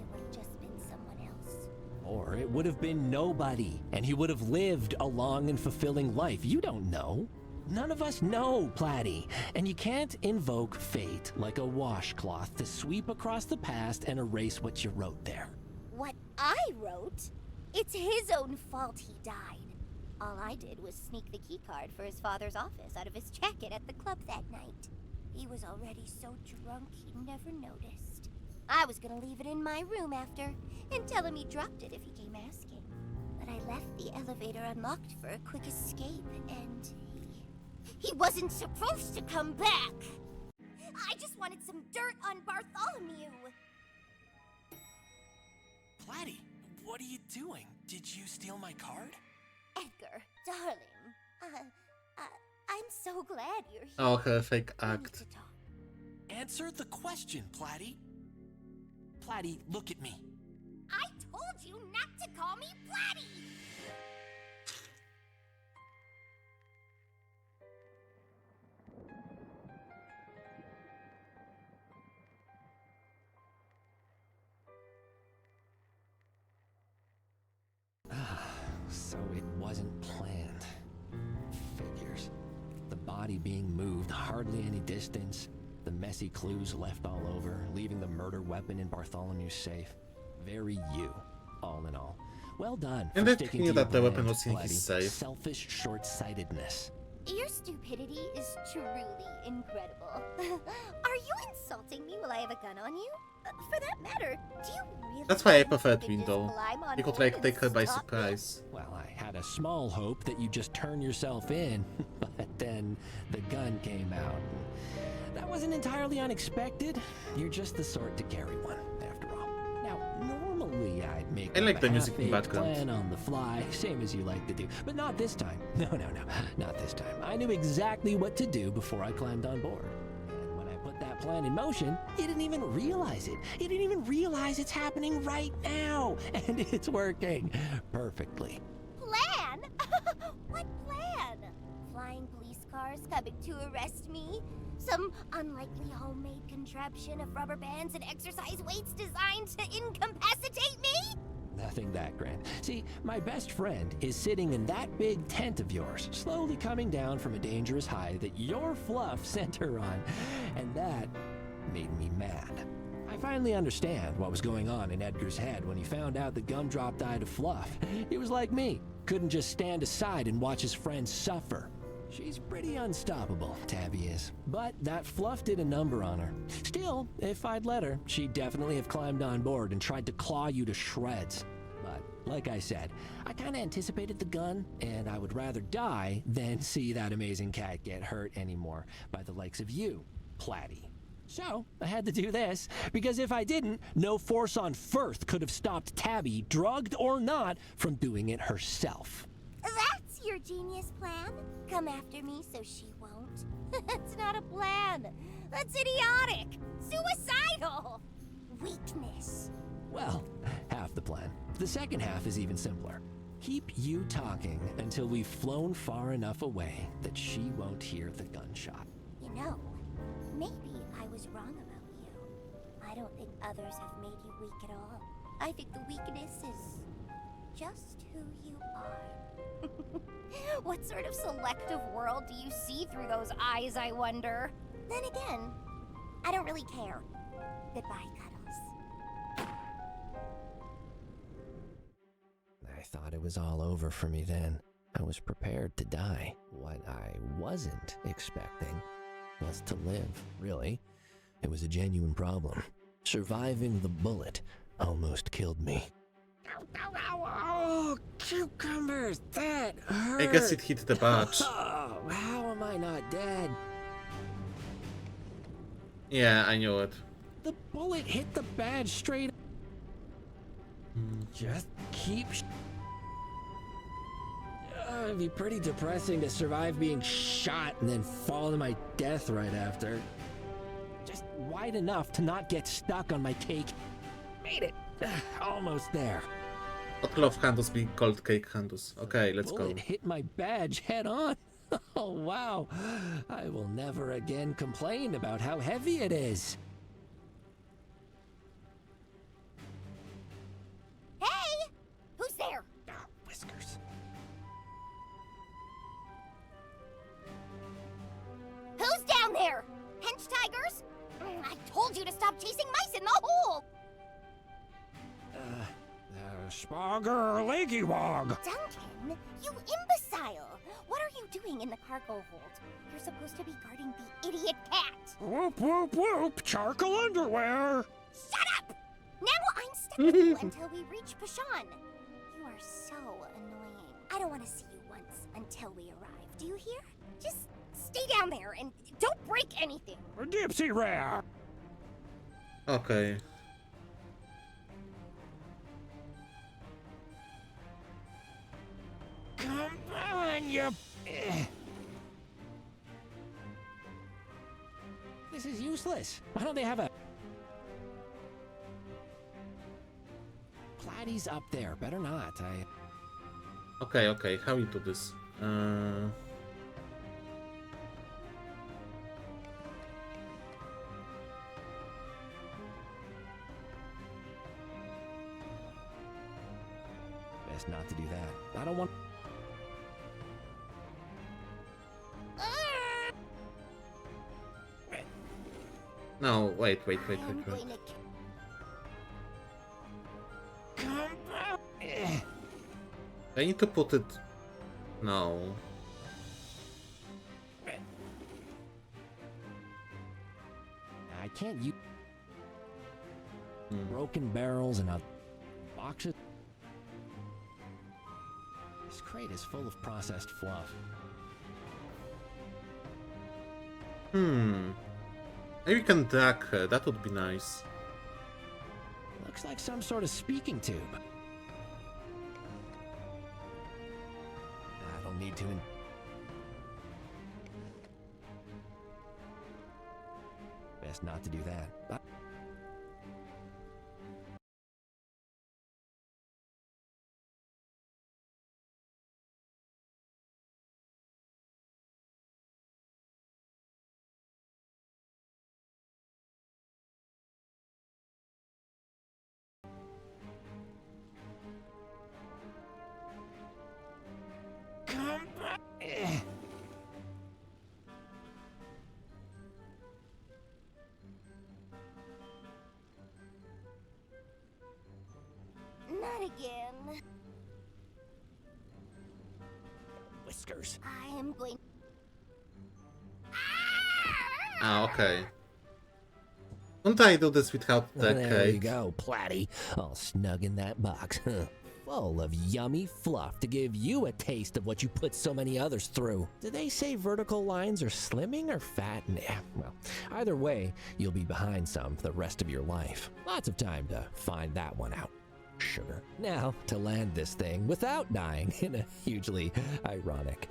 it would have just been someone else. Or it would have been nobody, and he would have lived a long and fulfilling life. You don't know. None of us know, Platty. And you can't invoke fate like a washcloth to sweep across the past and erase what you wrote there. What I wrote? It's his own fault he died. All I did was sneak the keycard for his father's office out of his jacket at the club that night. He was already so drunk he never noticed. I was gonna leave it in my room after and tell him he dropped it if he came asking. But I left the elevator unlocked for a quick escape, and he wasn't supposed to come back. I just wanted some dirt on Bartholomew. Platty, what are you doing? Did you steal my card? Edgar, darling, I'm so glad you're here. Oh, her fake We need act. to talk. Answer the question, Platty. Platty, look at me. I told you not to call me Platty! So it wasn't planned. Figures. The body being moved hardly any distance. The messy clues left all over, leaving the murder weapon in Bartholomew's safe. Very you, all in all. Well done for And it sticking knew to that the your weapon brand, was in his Platty. safe. Selfish short-sightedness. Your stupidity is truly incredible. Are you insulting me while I have a gun on you? For that matter, do you really That's why I think preferred you could just Window. climb on He could board like and take her by stop me? surprise. Well, I had a small hope that you'd just turn yourself in, but then the gun came out. That wasn't entirely unexpected. You're just the sort to carry one, after all. Now, normally I'd make I like up the a music in half-baked background. plan on the fly, same as you like to do. But not this time. No, not this time. I knew exactly what to do before I climbed on board. And when I put that plan in motion, you didn't even realize it. You didn't even realize it's happening right now. And it's working perfectly. Plan? What plan? Flying police cars coming to arrest me? Some unlikely homemade contraption of rubber bands and exercise weights designed to incapacitate me? Nothing that grand. See, my best friend is sitting in that big tent of yours, slowly coming down from a dangerous high that your fluff sent her on, and that made me mad. I finally understand what was going on in Edgar's head when he found out that Gumdrop died of fluff. He was like me, couldn't just stand aside and watch his friends suffer. She's pretty unstoppable, Tabby is. But that fluff did a number on her. Still, if I'd let her, she'd definitely have climbed on board and tried to claw you to shreds. But, like I said, I kinda anticipated the gun, and I would rather die than see that amazing cat get hurt anymore by the likes of you, Platty. So, I had to do this, because if I didn't, no force on Firth could have stopped Tabby, drugged or not, from doing it herself. That's your genius plan? Come after me so she won't? That's not a plan. That's idiotic. Suicidal. Weakness. Well, half the plan. The second half is even simpler. Keep you talking until we've flown far enough away that she won't hear the gunshot. You know, maybe I was wrong about you. I don't think others have made you weak at all. I think the weakness is just who you are. What sort of selective world do you see through those eyes, I wonder? Then again, I don't really care. Goodbye, Cuddles. I thought it was all over for me then. I was prepared to die. What I wasn't expecting was to live, really. It was a genuine problem. Surviving the bullet almost killed me. Oh, cucumbers, that hurt. I guess it hit the badge. Oh, how am I not dead? Yeah, I knew it. The bullet hit the badge straight. Just keep. It'd be pretty depressing to survive being shot and then fall to my death right after. Just wide enough to not get stuck on my cake. Made it. Almost there. I'd love handles being called cake handles. Okay, let's go. Bullet hit my badge head on. Oh, wow. I will never again complain about how heavy it is. Hey! Who's there? Oh, Whiskers. Who's down there? Hench tigers? I told you to stop chasing mice in the hole! Spogger Leggy-Wog. Duncan, you imbecile! What are you doing in the cargo hold? You're supposed to be guarding the idiot cat! Whoop, whoop, whoop! Charcoal underwear! Shut up! Now I'm stuck with you until we reach Pashan. You are so annoying. I don't want to see you once until we arrive. Do you hear? Just stay down there and don't break anything. Dipsy rare. Okay. Come on, you... This is useless. Why don't they have a... Platy's up there. Better not. Okay, how you do this? Best not to do that. I don't want... No, wait. I'm going to I need to put it... No. I can't use... Broken barrels and boxes. This crate is full of processed fluff. Maybe we can drag her, that would be nice. Looks like some sort of speaking tube. I don't need to... Best not to do that. Not again. Whiskers. I am going... Okay. Don't I do this without the There you cake? go, Platty. All snug in that box. Full of yummy fluff to give you a taste of what you put so many others through. Do they say vertical lines are slimming or fattening? Well, either way, you'll be behind some for the rest of your life. Lots of time to find that one out. Sugar. Now, to land this thing without dying in a hugely ironic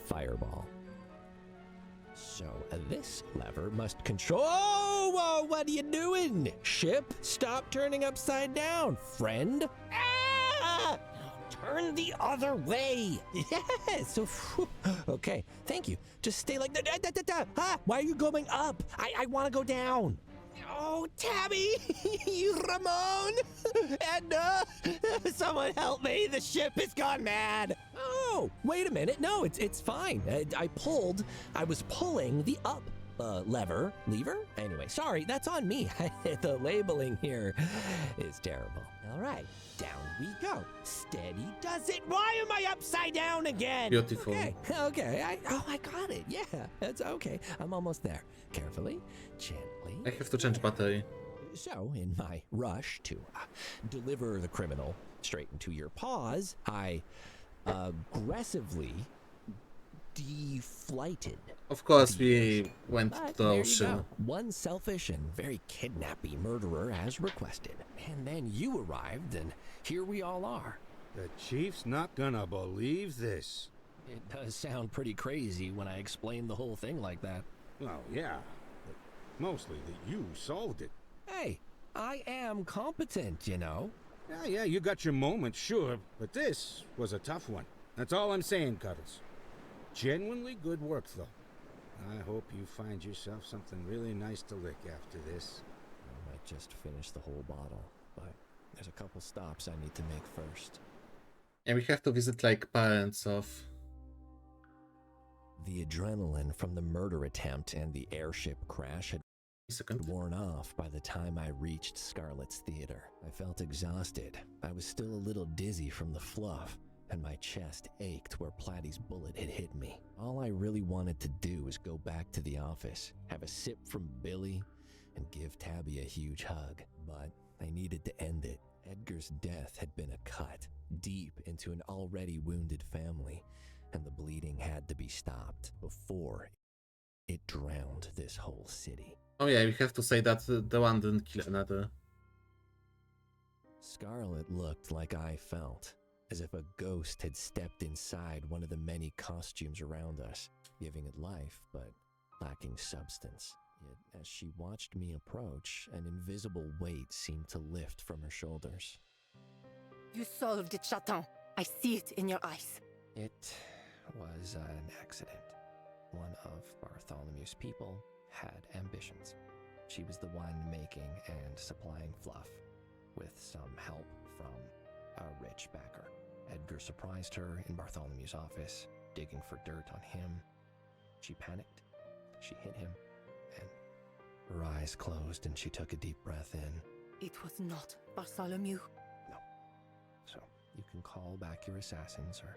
fireball. So this lever must control... Whoa, what are you doing? Ship, stop turning upside down, friend. Ah! Turn the other way. Yes. So, okay. Thank you. Just stay like that. Why are you going up? I want to go down. Oh, Tabby! Ramon! Edna! Someone help me! The ship has gone mad! Oh, wait a minute. No, it's fine. I was pulling the up lever? Anyway, sorry, that's on me. The labeling here is terrible. All right, down we go. Steady does it. Why am I upside down again? Beautiful. Okay. I got it. Yeah, that's okay. I'm almost there. Carefully, gently. I have to change battery. So, in my rush to deliver the criminal straight into your paws, I aggressively deflighted. Of course, we went to the There you ocean. go. One selfish and very kidnapping murderer as requested. And then you arrived, and here we all are. The chief's not gonna believe this. It does sound pretty crazy when I explain the whole thing like that. Well, yeah, but mostly that you solved it. Hey, I am competent, you know. Yeah, you got your moments, sure, but this was a tough one. That's all I'm saying, Cuddles. Genuinely good work, though. I hope you find yourself something really nice to lick after this. I might just finish the whole bottle, but there's a couple stops I need to make first. And we have to visit like parents of... The adrenaline from the murder attempt and the airship crash had worn off by the time I reached Scarlett's Theater. I felt exhausted. I was still a little dizzy from the fluff, and my chest ached where Platty's bullet had hit me. All I really wanted to do was go back to the office, have a sip from Billy, and give Tabby a huge hug. But I needed to end it. Edgar's death had been a cut deep into an already wounded family, and the bleeding had to be stopped before it drowned this whole city. Oh yeah, we have to say that the one didn't kill another. Scarlett looked like I felt, as if a ghost had stepped inside one of the many costumes around us, giving it life, but lacking substance. Yet, as she watched me approach, an invisible weight seemed to lift from her shoulders. You solved it, Chaton. I see it in your eyes. It was an accident. One of Bartholomew's people had ambitions. She was the one making and supplying fluff, with some help from a rich backer. Edgar surprised her in Bartholomew's office, digging for dirt on him. She panicked, she hit him, and her eyes closed and she took a deep breath in. It was not Bartholomew. No. So, you can call back your assassins or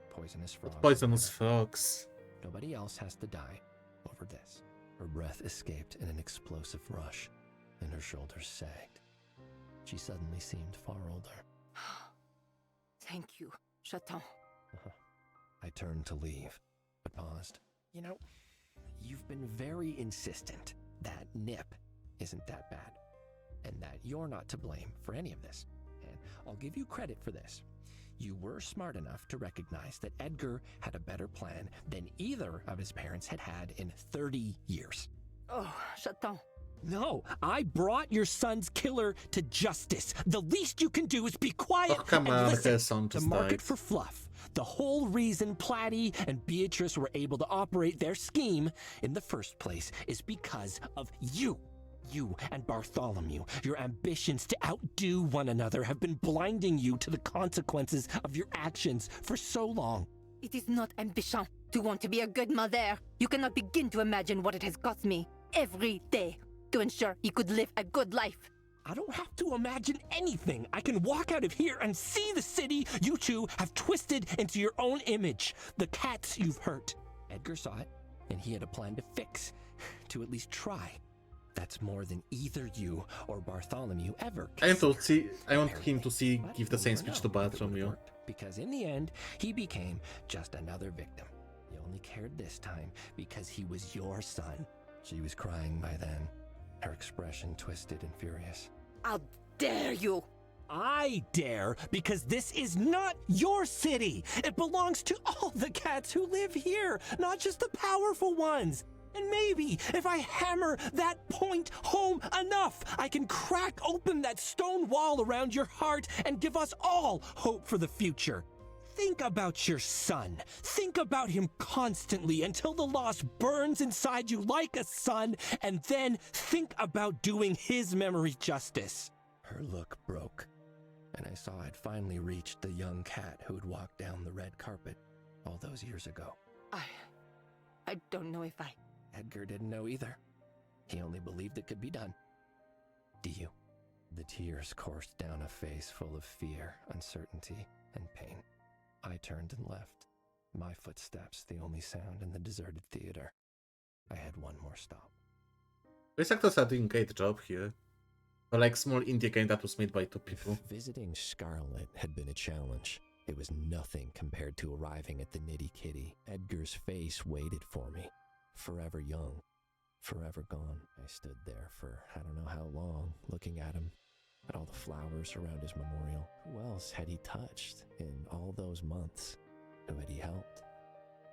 poisonous frogs. Poisonous frogs. Nobody else has to die over this. Her breath escaped in an explosive rush, and her shoulders sagged. She suddenly seemed far older. Thank you, Chaton. I turned to leave, but paused. You know, you've been very insistent that Nip isn't that bad, and that you're not to blame for any of this. And I'll give you credit for this. You were smart enough to recognize that Edgar had a better plan than either of his parents had had in 30 years. Oh, Chaton. No, I brought your son's killer to justice. The least you can do is be quiet come and on, listen. her son The just market died. for fluff. The whole reason Platty and Beatrice were able to operate their scheme in the first place is because of you. You and Bartholomew, your ambitions to outdo one another have been blinding you to the consequences of your actions for so long. It is not ambition to want to be a good mother. You cannot begin to imagine what it has cost me every day to ensure he could live a good life. I don't have to imagine anything. I can walk out of here and see the city you two have twisted into your own image. The cats you've hurt. Edgar saw it, and he had a plan to fix, to at least try. That's more than either you or Bartholomew ever I want him to see give the same speech to Bartholomew. Because in the end, he became just another victim. He only cared this time because he was your son. She was crying by then, her expression twisted and furious. How dare you! I dare, because this is not your city. It belongs to all the cats who live here, not just the powerful ones. And maybe if I hammer that point home enough, I can crack open that stone wall around your heart and give us all hope for the future. Think about your son. Think about him constantly until the loss burns inside you like a sun, and then think about doing his memory justice. Her look broke, and I saw I'd finally reached the young cat who'd walked down the red carpet all those years ago. I don't know if I... Edgar didn't know either. He only believed it could be done. Do you? The tears coursed down a face full of fear, uncertainty, and pain. I turned and left, my footsteps the only sound in the deserted theater. I had one more stop. Voice actors are doing a great job here. For like small indie game that was made by 2 people. If visiting Scarlet had been a challenge, it was nothing compared to arriving at the Nitty Kitty. Edgar's face waited for me. Forever young, forever gone. I stood there for I don't know how long, looking at him, at all the flowers around his memorial. Who else had he touched in all those months? Who had he helped?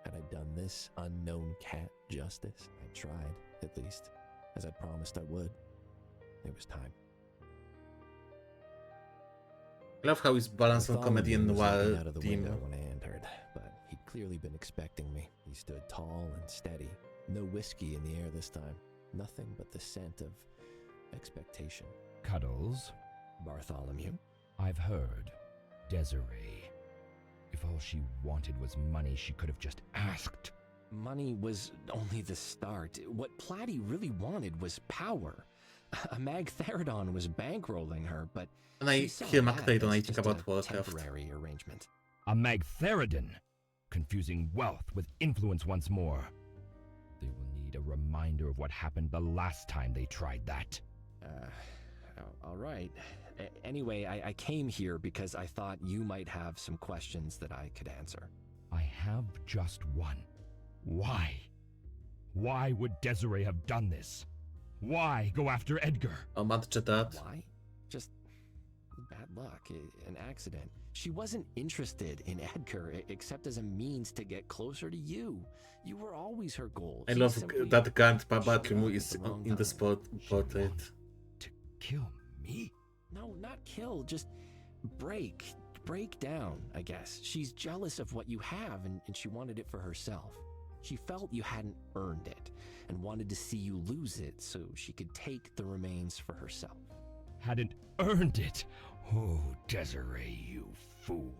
Had I done this unknown cat justice? I tried, at least, as I promised I would. It was time. I love how he's balancing comedy and noir out of the theme. window when I entered, but he'd clearly been expecting me. He stood tall and steady. No whiskey in the air this time. Nothing but the scent of expectation. Cuddles? Bartholomew? I've heard. Desiree. If all she wanted was money, she could have just asked. Money was only the start. What Platy really wanted was power. A Magtheridon was bankrolling her, but And I hear McRae donating about Warcraft. Temporary arrangement. A Magtheridon, confusing wealth with influence once more. They will need a reminder of what happened the last time they tried that. All right. Anyway, I came here because I thought you might have some questions that I could answer. I have just one. Why? Why would Desiree have done this? Why go after Edgar? Why? Just bad luck, an accident. She wasn't interested in Edgar except as a means to get closer to you. You were always her goal. I love that Grant Babatrimu is in the portrait. To kill me? No, not kill, just break down, I guess. She's jealous of what you have, and she wanted it for herself. She felt you hadn't earned it, and wanted to see you lose it so she could take the remains for herself. Hadn't earned it? Oh, Desiree, you fool.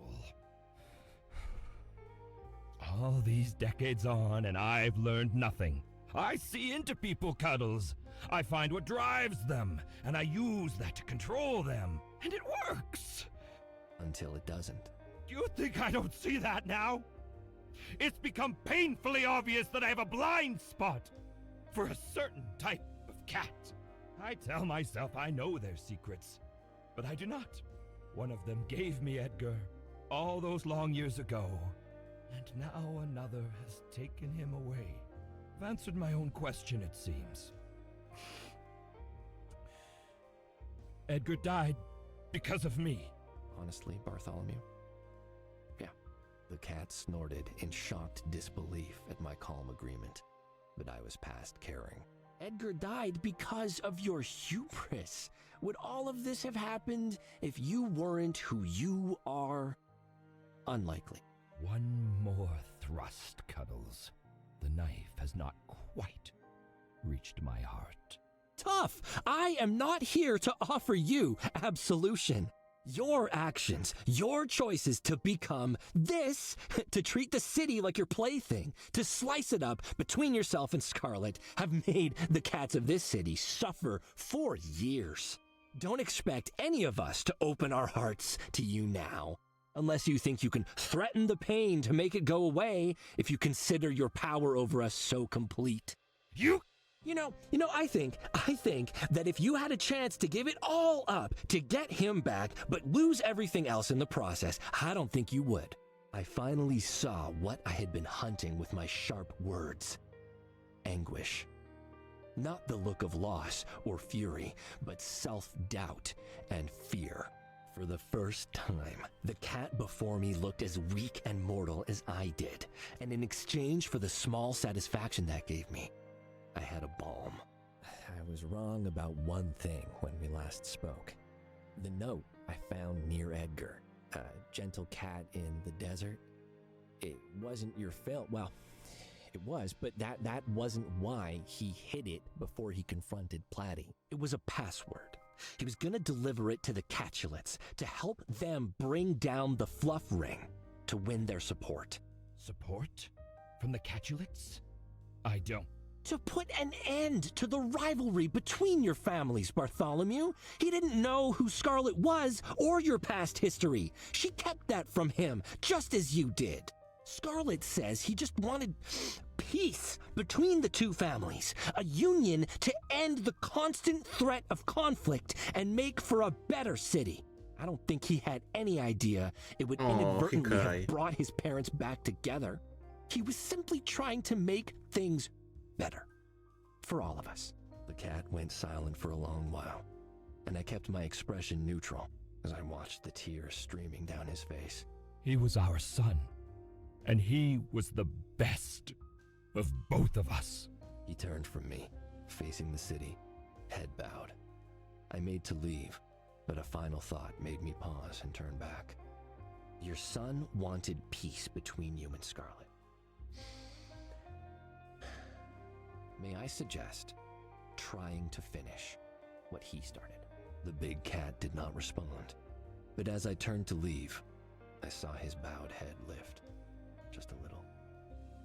All these decades on, and I've learned nothing. I see into people, Cuddles. I find what drives them, and I use that to control them. And it works! Until it doesn't. Do you think I don't see that now? It's become painfully obvious that I have a blind spot for a certain type of cat. I tell myself I know their secrets, but I do not. One of them gave me Edgar all those long years ago, and now another has taken him away. I've answered my own question, it seems. Edgar died because of me. Honestly, Bartholomew? Yeah. The cat snorted in shocked disbelief at my calm agreement, but I was past caring. Edgar died because of your hubris. Would all of this have happened if you weren't who you are? Unlikely. One more thrust, Cuddles. The knife has not quite reached my heart. Tough! I am not here to offer you absolution. Your actions, your choices to become this, to treat the city like your plaything, to slice it up between yourself and Scarlet, have made the cats of this city suffer for years. Don't expect any of us to open our hearts to you now, unless you think you can threaten the pain to make it go away if you consider your power over us so complete. You know, I think that if you had a chance to give it all up to get him back, but lose everything else in the process, I don't think you would. I finally saw what I had been hunting with my sharp words. Anguish. Not the look of loss or fury, but self-doubt and fear. For the first time, the cat before me looked as weak and mortal as I did, and in exchange for the small satisfaction that gave me, I had a balm. I was wrong about one thing when we last spoke. The note I found near Edgar, a gentle cat in the desert. It wasn't your fault. Well, it was, but that wasn't why he hid it before he confronted Platy. It was a password. He was gonna deliver it to the Catulets to help them bring down the Fluff Ring to win their support. Support? From the Catulets? I don't. To put an end to the rivalry between your families, Bartholomew. He didn't know who Scarlet was or your past history. She kept that from him, just as you did. Scarlet says he just wanted peace between the two families, a union to end the constant threat of conflict and make for a better city. I don't think he had any idea it would inadvertently have brought his parents back together. He was simply trying to make things better for all of us. The cat went silent for a long while, and I kept my expression neutral as I watched the tears streaming down his face. He was our son, and he was the best of both of us. He turned from me, facing the city, head bowed. I made to leave, but a final thought made me pause and turn back. Your son wanted peace between you and Scarlet. May I suggest trying to finish what he started? The big cat did not respond, but as I turned to leave, I saw his bowed head lift, just a little.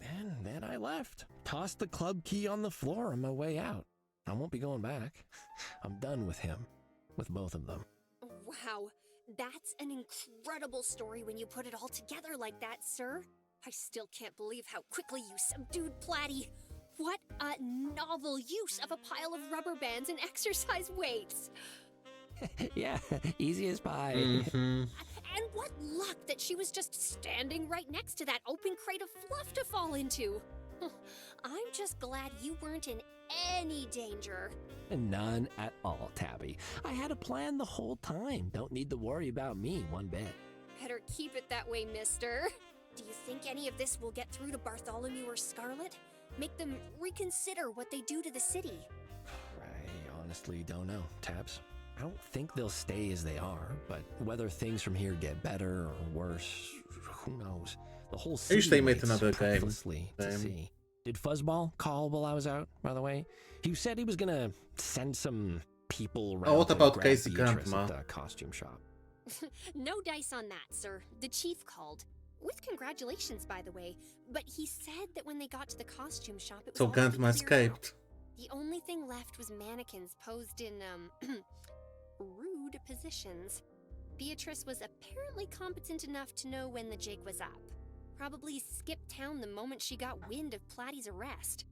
And then I left, tossed the club key on the floor on my way out. I won't be going back. I'm done with him, with both of them. Wow, that's an incredible story when you put it all together like that, sir. I still can't believe how quickly you subdued Platy. What a novel use of a pile of rubber bands and exercise weights. Yeah, easy as pie. And what luck that she was just standing right next to that open crate of fluff to fall into. I'm just glad you weren't in any danger. None at all, Tabby. I had a plan the whole time. Don't need to worry about me one bit. Better keep it that way, mister. Do you think any of this will get through to Bartholomew or Scarlet? Make them reconsider what they do to the city? I honestly don't know, Tabs. I don't think they'll stay as they are, but whether things from here get better or worse, who knows? The whole city I wish they made waits another game. breathlessly to see. Did Fuzzball call while I was out, by the way? He said he was gonna send some people around. Oh, what to about grab Casey Beatrice Grandma? at the costume shop. No dice on that, sir. The chief called. With congratulations, by the way. But he said that when they got to the costume shop, it was So already Grandma cleared out. escaped. The only thing left was mannequins posed in, rude positions. Beatrice was apparently competent enough to know when the jig was up. Probably skipped town the moment she got wind of Platy's arrest.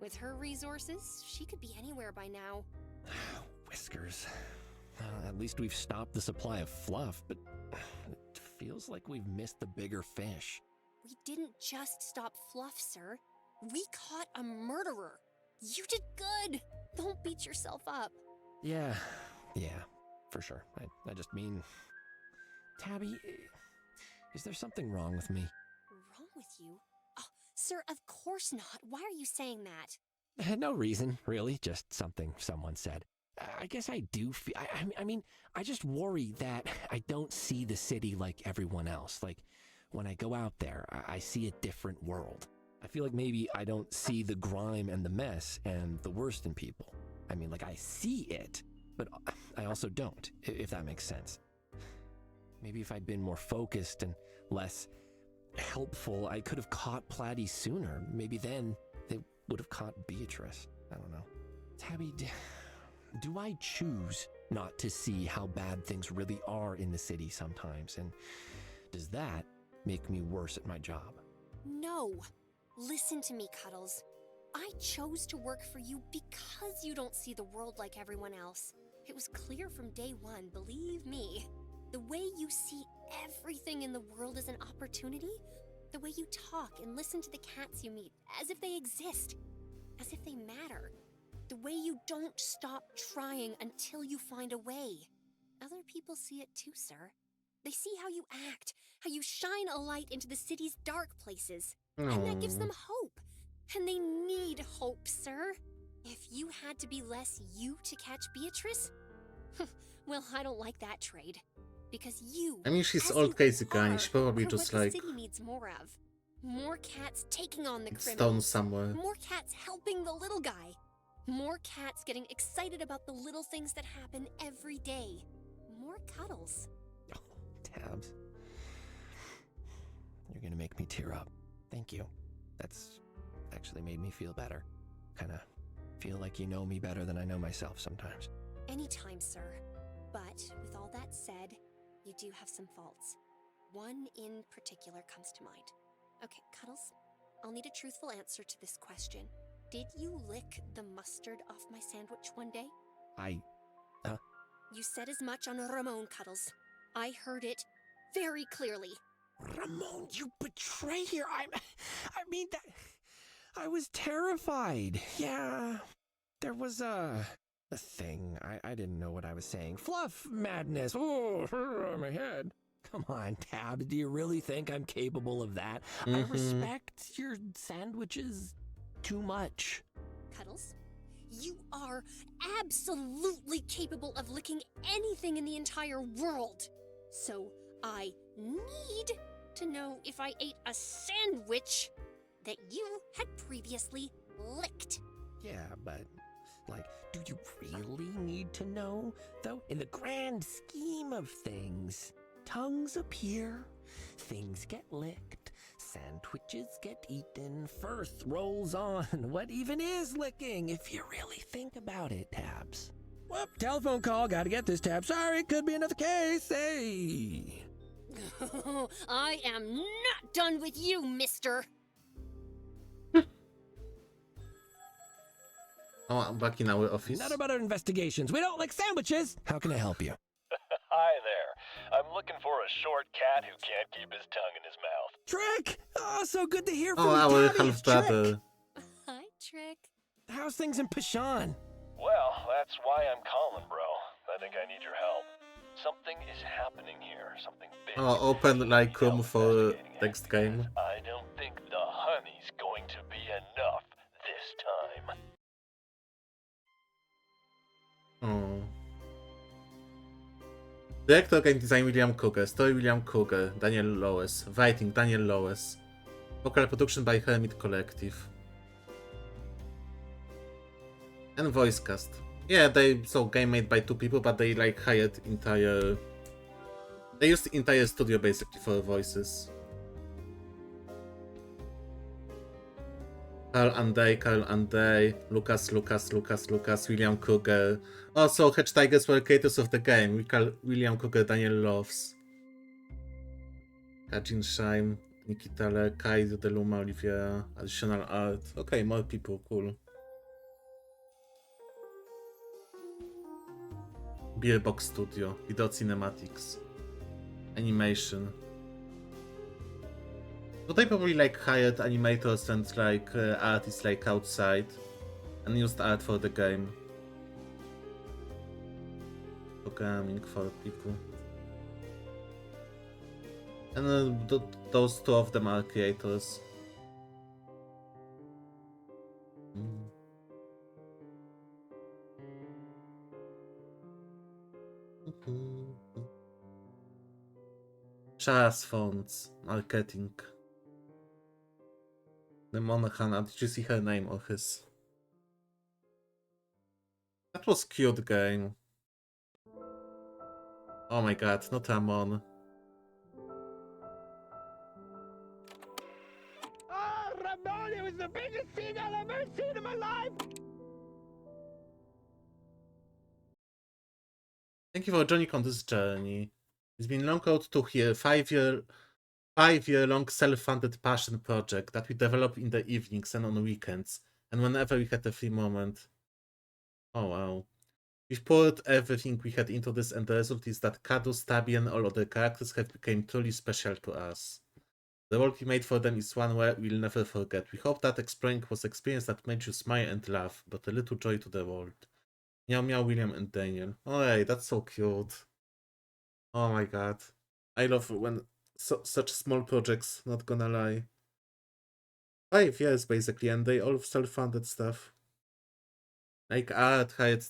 With her resources, she could be anywhere by now. Whiskers. At least we've stopped the supply of fluff, but it feels like we've missed the bigger fish. We didn't just stop Fluff, sir. We caught a murderer. You did good. Don't beat yourself up. Yeah, for sure. I just mean, Tabby, is there something wrong with me? Wrong with you? Oh, sir, of course not. Why are you saying that? No reason, really. Just something someone said. I guess I do feel, I mean, I just worry that I don't see the city like everyone else. Like, when I go out there, I see a different world. I feel like maybe I don't see the grime and the mess and the worst in people. I mean, like, I see it, but I also don't, if that makes sense. Maybe if I'd been more focused and less helpful, I could have caught Platy sooner. Maybe then they would have caught Beatrice. I don't know. Tabby, do I choose not to see how bad things really are in the city sometimes? And does that make me worse at my job? No. Listen to me, Cuddles. I chose to work for you because you don't see the world like everyone else. It was clear from day one, believe me. The way you see everything in the world as an opportunity, the way you talk and listen to the cats you meet as if they exist, as if they matter. The way you don't stop trying until you find a way. Other people see it too, sir. They see how you act, how you shine a light into the city's dark places. And that gives them hope. And they need hope, sir. If you had to be less you to catch Beatrice? Well, I don't like that trade. Because you, I mean, she's as old you crazy guy, are, she probably are just what the like city needs more of. More cats taking on the stoned criminals. somewhere. More cats helping the little guy. More cats getting excited about the little things that happen every day. More cuddles. Tabs. You're gonna make me tear up. Thank you. That's actually made me feel better. Kinda feel like you know me better than I know myself sometimes. Anytime, sir. But with all that said, you do have some faults. One in particular comes to mind. Okay, Cuddles, I'll need a truthful answer to this question. Did you lick the mustard off my sandwich one day? You said as much on Ramon, Cuddles. I heard it very clearly. Ramon, you betrayer! I mean that. I was terrified. Yeah, there was a thing. I didn't know what I was saying. Fluff madness. Oh, my head. Come on, Tabs. Do you really think I'm capable of that? I respect your sandwiches too much. Cuddles, you are absolutely capable of licking anything in the entire world. So I need to know if I ate a sandwich that you had previously licked. Yeah, but, like, do you really need to know, though? In the grand scheme of things, tongues appear, things get licked, sandwiches get eaten, Firth rolls on. What even is licking, if you really think about it, Tabs? Whoop, telephone call, gotta get this, Tab. Sorry, could be another case, hey! I am not done with you, mister! Oh, I'm back in our office. Not about our investigations. We don't like sandwiches. How can I help you? Hi there. I'm looking for a short cat who can't keep his tongue in his mouth. Trick! Oh, so good to hear from Oh, you, our Tabby. half brother. Hi, Trick. How's things in Pashan? Well, that's why I'm calling, bro. I think I need your help. Something is happening here. Something big. Oh, open like room for next game. I don't think the honey's going to be enough this time. Oh. Director game design William Cougar, story William Cougar, Daniel Lowes, writing Daniel Lowes, vocal production by Hermit Collective, and voice cast. Yeah, game made by 2 people, but they like hired entire. They used the entire studio basically for voices. Carl Anday, Lucas, William Cougar. Also, Hedge Tigers were creators of the game. William Cougar, Daniel Loves, Kajin Shaim, Nikita Le, Kaido Deluma, Olivia, additional art. Okay, more people, cool. Beerbox Studio, Video Cinematics, Animation. So they probably like hired animators and like artists like outside and used art for the game. Programming for people. And those 2 of them are creators. Charles Fonts, marketing. The Monahan, did you see her name or his? That was cute game. Oh my god, not Ramon. Oh, Ramon, it was the biggest scene I've ever seen in my life! Thank you for joining on this journey. It's been long road to here, 5-year-long self-funded passion project that we develop in the evenings and on weekends, and whenever we had a free moment. Oh wow. We've poured everything we had into this, and the result is that Cadus, Tabby, and all other characters have become truly special to us. The world we made for them is one we'll never forget. We hope that exploring was an experience that made you smile and laugh, but a little joy to the world. Meow Meow, William, and Daniel. Alright, that's so cute. Oh my god. I love when such small projects, not gonna lie. 5 years basically, and they all self-funded stuff. Like art, hired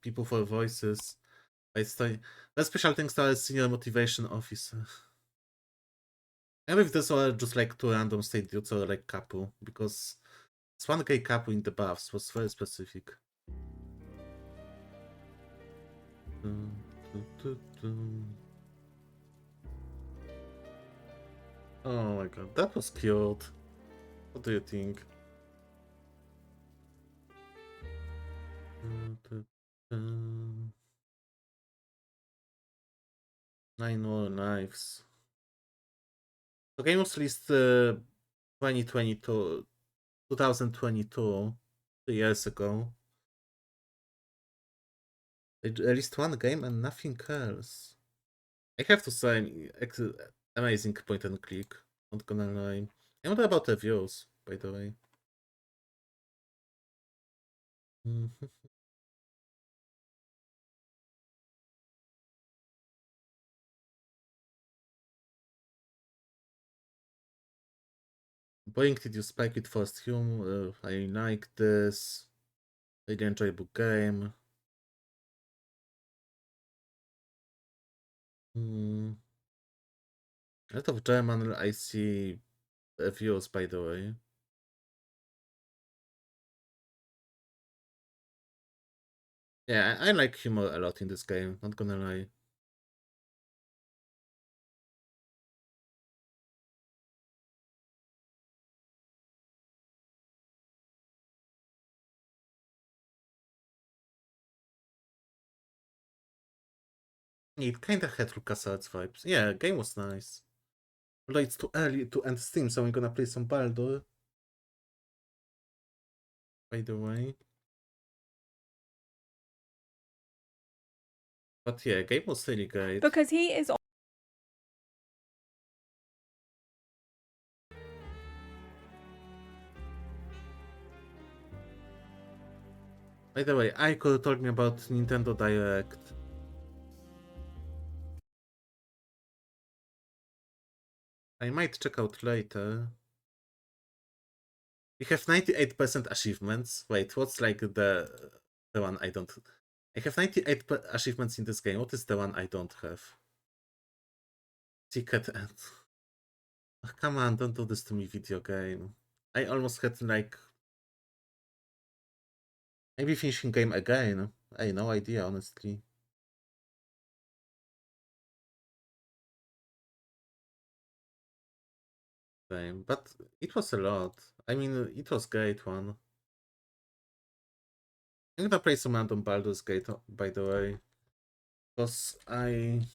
people for voices. I story. The special things are senior motivation officer. And if this were just like two random state dudes or like couple, because it's one gay couple in the baths was very specific. Oh my god, that was cute. What do you think? Nine more knives. The game was released 2022, 2022, 2 years ago. They released one game and nothing else. I have to say, amazing point and click. Not gonna lie. And what about reviews, by the way? Boeing, did you spike it first hum? I like this. Really enjoyable game. A lot of German I see reviews, by the way. Yeah, I like humor a lot in this game, not gonna lie. It kinda had LucasArts vibes. Yeah, game was nice. Although it's too early to end Steam, so I'm gonna play some Baldur. By the way. But yeah, game was really great. Because he is. By the way, Aiko told me about Nintendo Direct. I might check out later. We have 98% achievements. Wait, what's like the one I don't... I have 98 achievements in this game. What is the one I don't have? Secret End. Oh, come on, don't do this to me, video game. I almost had like... Maybe finishing game again. I have no idea, honestly. Same, but it was a lot. I mean, it was great one. I'm gonna play some random Baldur's Gate, by the way. Because I